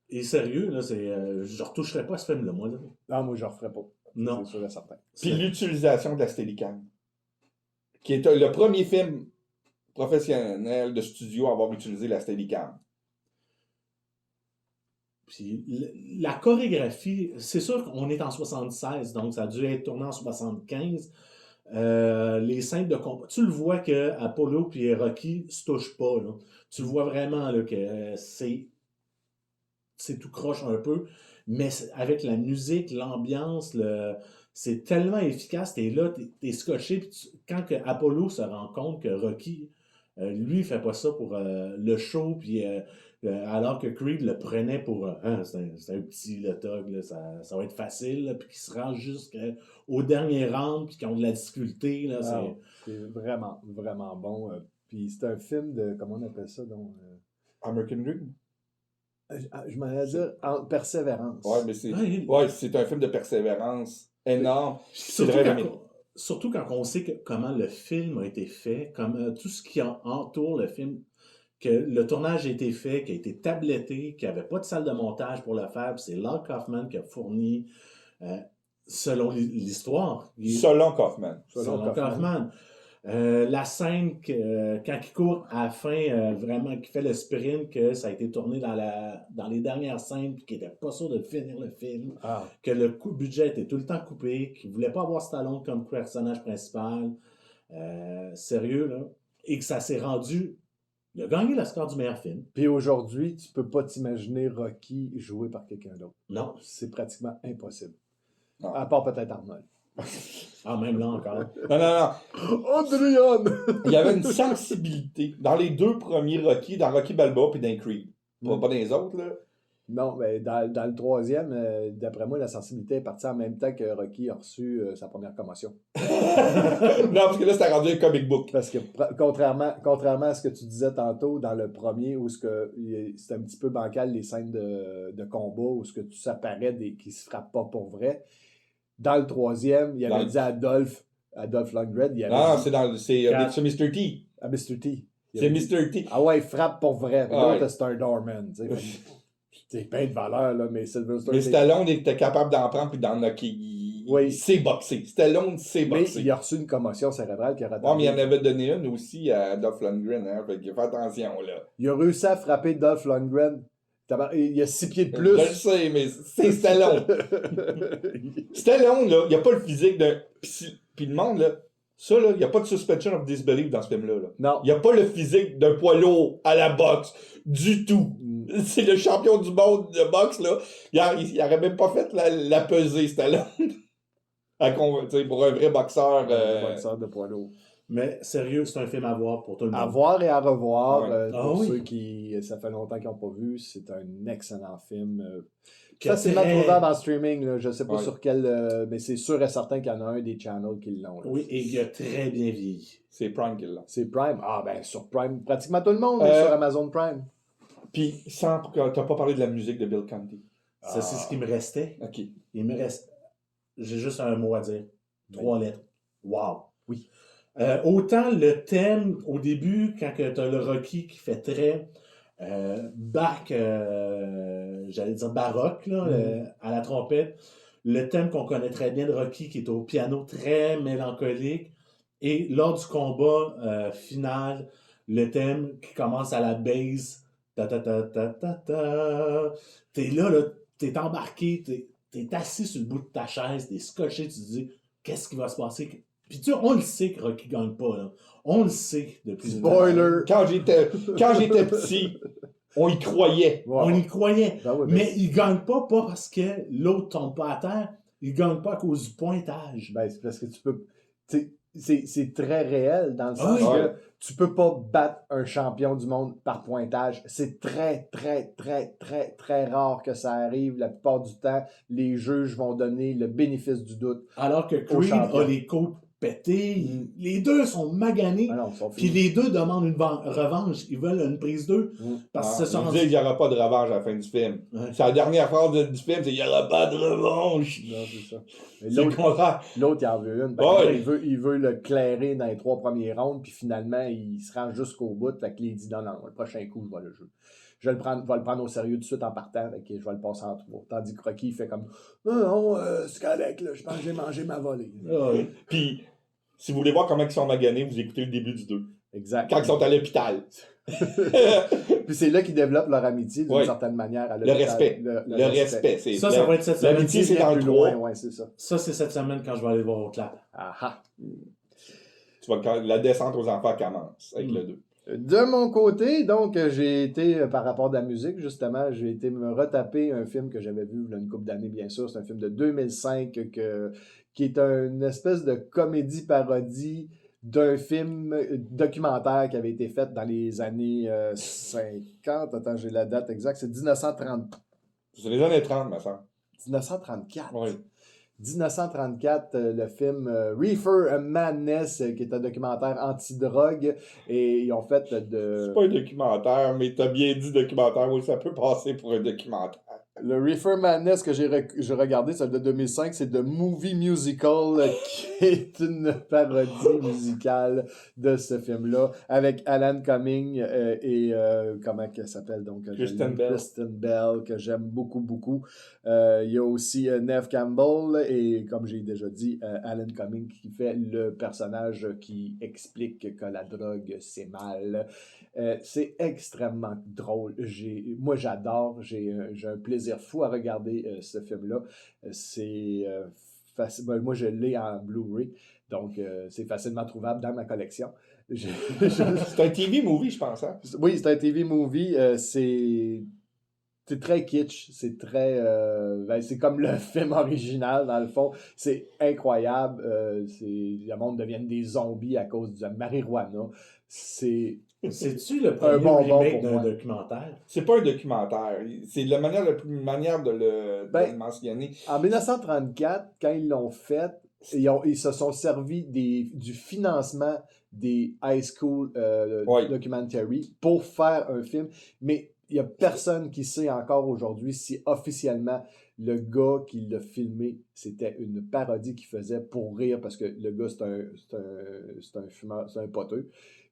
Et sérieux, là, je retoucherais pas ce film-là, moi. Là. Non, moi, je ne referais pas. Non. C'est sûr et certain. Puis l'utilisation de la Steadicam, qui est le premier film professionnel de studio à avoir utilisé la Steadicam. Puis la chorégraphie, c'est sûr qu'on est en 76, donc ça a dû être tourné en 75. Les scènes de combat, tu le vois que Apollo et Rocky se touchent pas. Là. Tu le vois vraiment là, que c'est tout croche un peu, mais avec la musique, l'ambiance, c'est tellement efficace. T'es là, t'es scotché. Puis quand que Apollo se rend compte que Rocky, lui, il fait pas ça pour le show, puis alors que Creed le prenait pour c'est un petit le thug, là, ça va être facile, là, puis qu'il se rend jusqu'au dernier round, puis qu'ils ont de la difficulté. Là, c'est vraiment, vraiment bon. Puis c'est un film de, comment on appelle ça donc American Dream? Je m'en allais dire en persévérance. Ouais, mais c'est un film de persévérance énorme. Surtout quand on sait comment le film a été fait, comme tout ce qui entoure le film, que le tournage a été fait, qui a été tabletté, qu'il n'y avait pas de salle de montage pour le faire, puis c'est Larry Kaufman qui a fourni, selon l'histoire. Selon Kaufman. Selon Kaufman. La scène quand il court à la fin, vraiment, qui fait le sprint, que ça a été tourné dans les dernières scènes, puis qu'il n'était pas sûr de finir le film, que le budget était tout le temps coupé, qu'il ne voulait pas avoir Stallone comme personnage principal. Sérieux, là. Et que ça s'est rendu. Il a gagné l'Oscar du meilleur film. Puis aujourd'hui, tu peux pas t'imaginer Rocky joué par quelqu'un d'autre. Non. C'est pratiquement impossible. Non. À part peut-être Arnold. Ah, même là encore. Non. Adrian! Il y avait une sensibilité dans les deux premiers Rocky, dans Rocky Balboa puis dans Creed. Pas dans les autres, là. Non, mais dans le troisième, d'après moi, la sensibilité est partie en même temps que Rocky a reçu sa première commotion. Non, parce que là, c'était rendu un comic book. Parce que contrairement à ce que tu disais tantôt dans le premier, où c'était un petit peu bancal les scènes de combat, où ce que tu s'apparaît qui se frappent pas pour vrai. Dans le troisième, il avait dit à Adolph Lundgren, il avait dit, c'est Mr. T. À Mr. T. C'est Mr. T. Ah ouais, il frappe pour vrai. Ah L'autre, c'est un doorman. C'est plein de valeur, là, mais Sylvester... Mais Stallone était capable d'en prendre puis d'en knocker. Il sait boxer. Stallone sait boxer. Mais il a reçu une commotion cérébrale qui a retardé. Ouais, mais il en avait donné une aussi à Dolph Lundgren. Hein, fait qu'il fait attention, là. Il a réussi à frapper Dolph Lundgren. Il a 6 pieds de plus. Je le sais, mais c'est Stallone. Stallone, là, il n'y a pas le physique d'un... Puis le monde, là, ça, là, il n'y a pas de suspension of disbelief dans ce film-là. Là. Non. Il n'y a pas le physique d'un poids lourd à la boxe. Du tout. C'est le champion du monde de boxe, là. Il n'aurait même pas fait la pesée, Stallone. Pour un vrai boxeur. Boxeur de poids lourd. Mais sérieux, c'est un film à voir pour tout le monde. À voir et à revoir. Pour oui. ceux qui, ça fait longtemps qu'ils n'ont pas vu, c'est un excellent film. Qui facilement très- trouvable en streaming. Là. Je ne sais pas Ouais. sur quel, mais c'est sûr et certain qu'il y en a un des channels qui l'ont. Là. Oui, et il a très bien vieilli. C'est Prime qui l'a. C'est Prime. Ah ben sur Prime, pratiquement tout le monde est sur Amazon Prime. Puis, sans que t'as pas parlé de la musique de Bill Conti. Ça, c'est ce qui me restait. OK. Il me reste. J'ai juste un mot à dire. 3 lettres. Wow. Oui. Autant le thème, au début, quand tu as le Rocky qui fait très j'allais dire baroque, là, à la trompette, le thème qu'on connaît très bien de Rocky qui est au piano très mélancolique, et lors du combat final, le thème qui commence à la base, ta ta ta ta ta ta, t'es là, t'es embarqué, t'es assis sur le bout de ta chaise, t'es scotché, tu te dis, qu'est-ce qui va se passer? Puis tu sais, on le sait que Rocky gagne pas, là. On le sait depuis Spoiler! Quand j'étais petit, on y croyait. Ouais. On y croyait. Ben oui, Mais il gagne pas parce que l'autre tombe pas à terre. Il gagne pas à cause du pointage. Ben, c'est parce que tu peux. C'est très réel dans le Ah sens oui. que tu peux pas battre un champion du monde par pointage. C'est très, très, très, très, très rare que ça arrive. La plupart du temps, les juges vont donner le bénéfice du doute. Alors que Au Creed champion. a les côtes pétées. Les deux sont maganés. Ah non, ils sont Puis finis. les deux demandent une revanche. Ils veulent une prise 2. Parce que Il se sont dit qu'il n'y aura pas de revanche à la fin du film. Ouais. C'est la dernière phrase du film, c'est « Il n'y aura pas de revanche Non, c'est ça. ». Mais C'est le contraire. l'autre, il en veut une. Ouais. Il veut le clairer dans les 3 premiers rounds, puis finalement, il se rend jusqu'au bout. Fait qu'il dit non, le prochain coup, je vais le jouer. Je vais le prendre au sérieux tout de suite en partant, fait que je vais le passer en 3. Tandis que Rocky, il fait comme non, c'est correct, là, je pense que j'ai mangé ma volée. Ouais. Puis, si vous voulez voir comment ils sont maganés, vous écoutez le début du 2. Exact. Quand ils sont à l'hôpital. Puis c'est là qu'ils développent leur amitié d'une Ouais. certaine manière. À Le l'hôpital. respect. Le respect. C'est Ça va être cette semaine. l'amitié, c'est Bien dans le plus 3. loin, ouais, c'est ça. Ça, c'est cette semaine quand je vais aller voir au clap. Aha. La descente aux enfers commence avec le 2. De mon côté, donc, j'ai été, par rapport à la musique, justement, j'ai été me retaper un film que j'avais vu il y a une couple d'années, bien sûr. C'est un film de 2005 qui est une espèce de comédie-parodie d'un film documentaire qui avait été fait dans les années 50. Attends, j'ai la date exacte. C'est 1930. C'est les années 30, ma soeur. 1934. Oui. 1934, le film Reefer Madness, qui est un documentaire anti-drogue, et ils ont fait C'est pas un documentaire, mais t'as bien dit documentaire. Oui, ça peut passer pour un documentaire. Le Reefer Madness que j'ai regardé, celle de 2005, c'est The Movie Musical, qui est une parodie musicale de ce film-là, avec Alan Cumming et comment qu'elle s'appelle donc Kristen Bell. Kristen Bell, que j'aime beaucoup, beaucoup. Il y a aussi Neve Campbell et, comme j'ai déjà dit, Alan Cumming qui fait le personnage qui explique que la drogue, c'est mal. C'est extrêmement drôle. Moi, j'adore. J'ai un plaisir fou à regarder ce film-là. C'est moi, je l'ai en Blu-ray, donc c'est facilement trouvable dans ma collection. C'est un TV movie, je pense. Hein? Oui, c'est un TV movie. C'est très kitsch. C'est très. C'est comme le film original, dans le fond. C'est incroyable. Le monde devient des zombies à cause de la marijuana. C'est-tu le premier bonbon remake pour d'un moi. documentaire? C'est pas un documentaire. C'est la manière de le mentionner. En 1934, quand ils l'ont fait, ils se sont servis du financement des high school documentary pour faire un film. Mais il n'y a personne qui sait encore aujourd'hui si officiellement le gars qui l'a filmé, c'était une parodie qu'il faisait pour rire, parce que le gars, c'est un fumeur, c'est un poteux.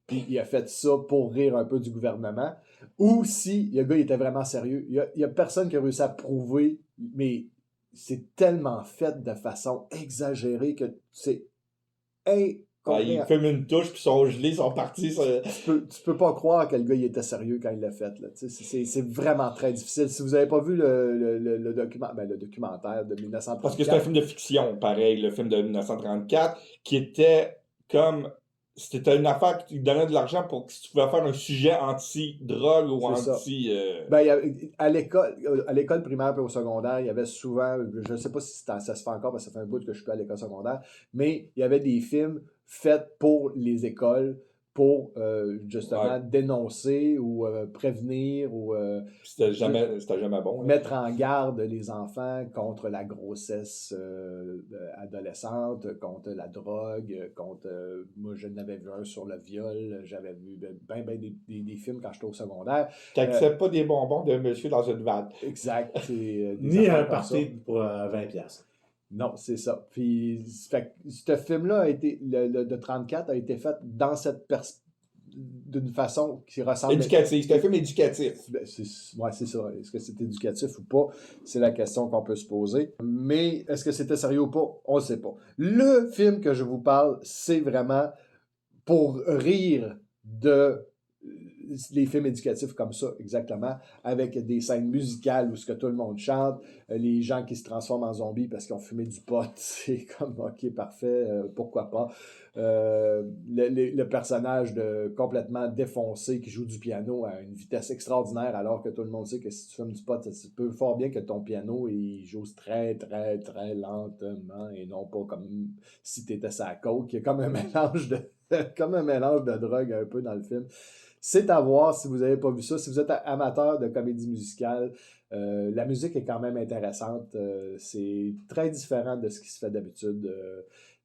Puis il a fait ça pour rire un peu du gouvernement. Ou si le gars il était vraiment sérieux. Il y a personne qui a réussi à prouver, mais c'est tellement fait de façon exagérée que c'est Il fume une touche, puis son gelé, sont partis. Tu peux pas croire que le gars il était sérieux quand il l'a fait. Là. C'est vraiment très difficile. Si vous n'avez pas vu le documentaire de 1934... Parce que c'est un film de fiction, pareil, le film de 1934, qui était comme... C'était une affaire qui donnait de l'argent pour que si tu pouvais faire un sujet anti-drogue ou anti... à l'école primaire et au secondaire, il y avait souvent, je ne sais pas si ça se fait encore parce que ça fait un bout que je suis plus à l'école secondaire, mais il y avait des films faits pour les écoles pour justement Ouais. dénoncer ou prévenir ou C'était jamais bon. Là. mettre en garde les enfants contre la grossesse adolescente, contre la drogue, contre... moi, je n'avais vu un sur le viol, j'avais vu ben des films quand j'étais au secondaire. T'acceptes pas des bonbons d'un monsieur dans une vanne. Exact. Des Ni affaires un comme party ça. pour 20$. Non, c'est ça. Puis, fait que ce film-là a été, le de 34 a été fait dans cette d'une façon qui ressemble... Éducatif. C'est un film éducatif. Ben, c'est ça. Est-ce que c'est éducatif ou pas? C'est la question qu'on peut se poser. Mais est-ce que c'était sérieux ou pas? On ne sait pas. Le film que je vous parle, c'est vraiment pour rire de les films éducatifs comme ça, exactement, avec des scènes musicales où ce que tout le monde chante, les gens qui se transforment en zombies parce qu'ils ont fumé du pot, c'est comme, ok, parfait, pourquoi pas. Le personnage complètement défoncé qui joue du piano à une vitesse extraordinaire alors que tout le monde sait que si tu fumes du pot, ça peut fort bien que ton piano il joue très très très lentement et non pas comme si tu étais sa coke. Il y a comme un mélange de comme un mélange de drogue un peu dans le film. C'est à voir si vous n'avez pas vu ça. Si vous êtes amateur de comédie musicale, la musique est quand même intéressante. C'est très différent de ce qui se fait d'habitude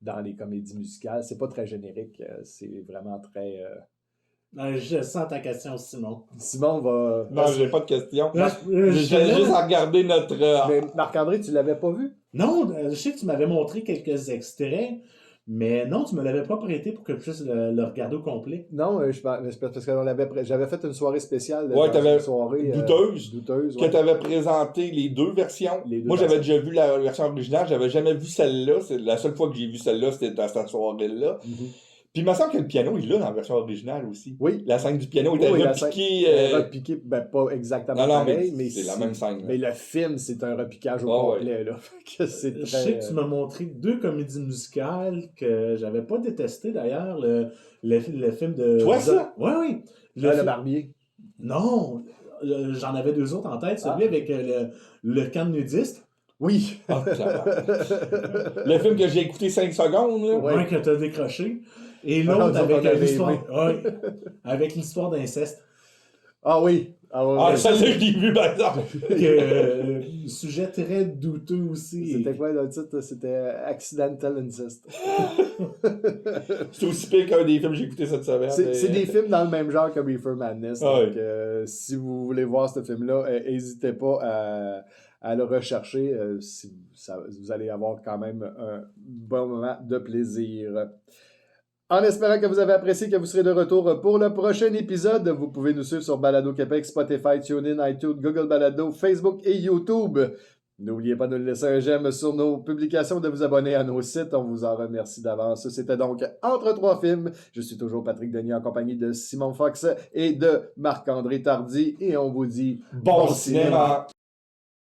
dans les comédies musicales. C'est pas très générique. C'est vraiment très... Je sens ta question, Simon. Simon va... Non, j'ai pas de question. Là, J'ai juste à regarder notre... Mais Marc-André, tu l'avais pas vu? Non, je sais que tu m'avais montré quelques extraits, mais non, tu me l'avais pas prêté pour que je puisse le regarder au complet. Non, c'est parce que j'avais fait une soirée spéciale. Ouais, t'avais une soirée douteuse que ouais. tu avais présenté les deux versions. Les deux Moi, j'avais versions. déjà vu la version originale. J'avais jamais vu celle-là. C'est la seule fois que j'ai vu celle-là, c'était à cette soirée-là. Mm-hmm. Puis il me semble que le piano, il l'a dans la version originale aussi. Oui. La scène du piano était repiquée. Repiqué, ben pas exactement Non, pareil, mais c'est la même scène. Mais le film, c'est un repiquage au complet. Là. C'est très... Je sais que tu m'as montré deux comédies musicales que j'avais pas détestées d'ailleurs. Le film de... Toi, ça? Oui. Le Barbier. Non, j'en avais deux autres en tête. Celui avec le camp nudiste. Oui. Oh, le film que j'ai écouté 5 secondes. Là. Ouais, que tu as décroché. Et l'autre avec l'histoire d'inceste. Ah oui. Ça, je l'ai vu, par exemple. Sujet très douteux aussi. C'était quoi le titre? C'était Accidental Incest. C'est aussi pire qu'un des films que j'ai écouté cette semaine. C'est des films dans le même genre que Reefer Madness. Ah, donc, si vous voulez voir ce film-là, n'hésitez pas à le rechercher. Vous allez avoir quand même un bon moment de plaisir. En espérant que vous avez apprécié, que vous serez de retour pour le prochain épisode. Vous pouvez nous suivre sur Balado Québec, Spotify, TuneIn, iTunes, Google Balado, Facebook et YouTube. N'oubliez pas de nous laisser un j'aime sur nos publications, de vous abonner à nos sites. On vous en remercie d'avance. C'était donc Entre trois films. Je suis toujours Patrick Denis en compagnie de Simon Fox et de Marc-André Tardy. Et on vous dit bon cinéma.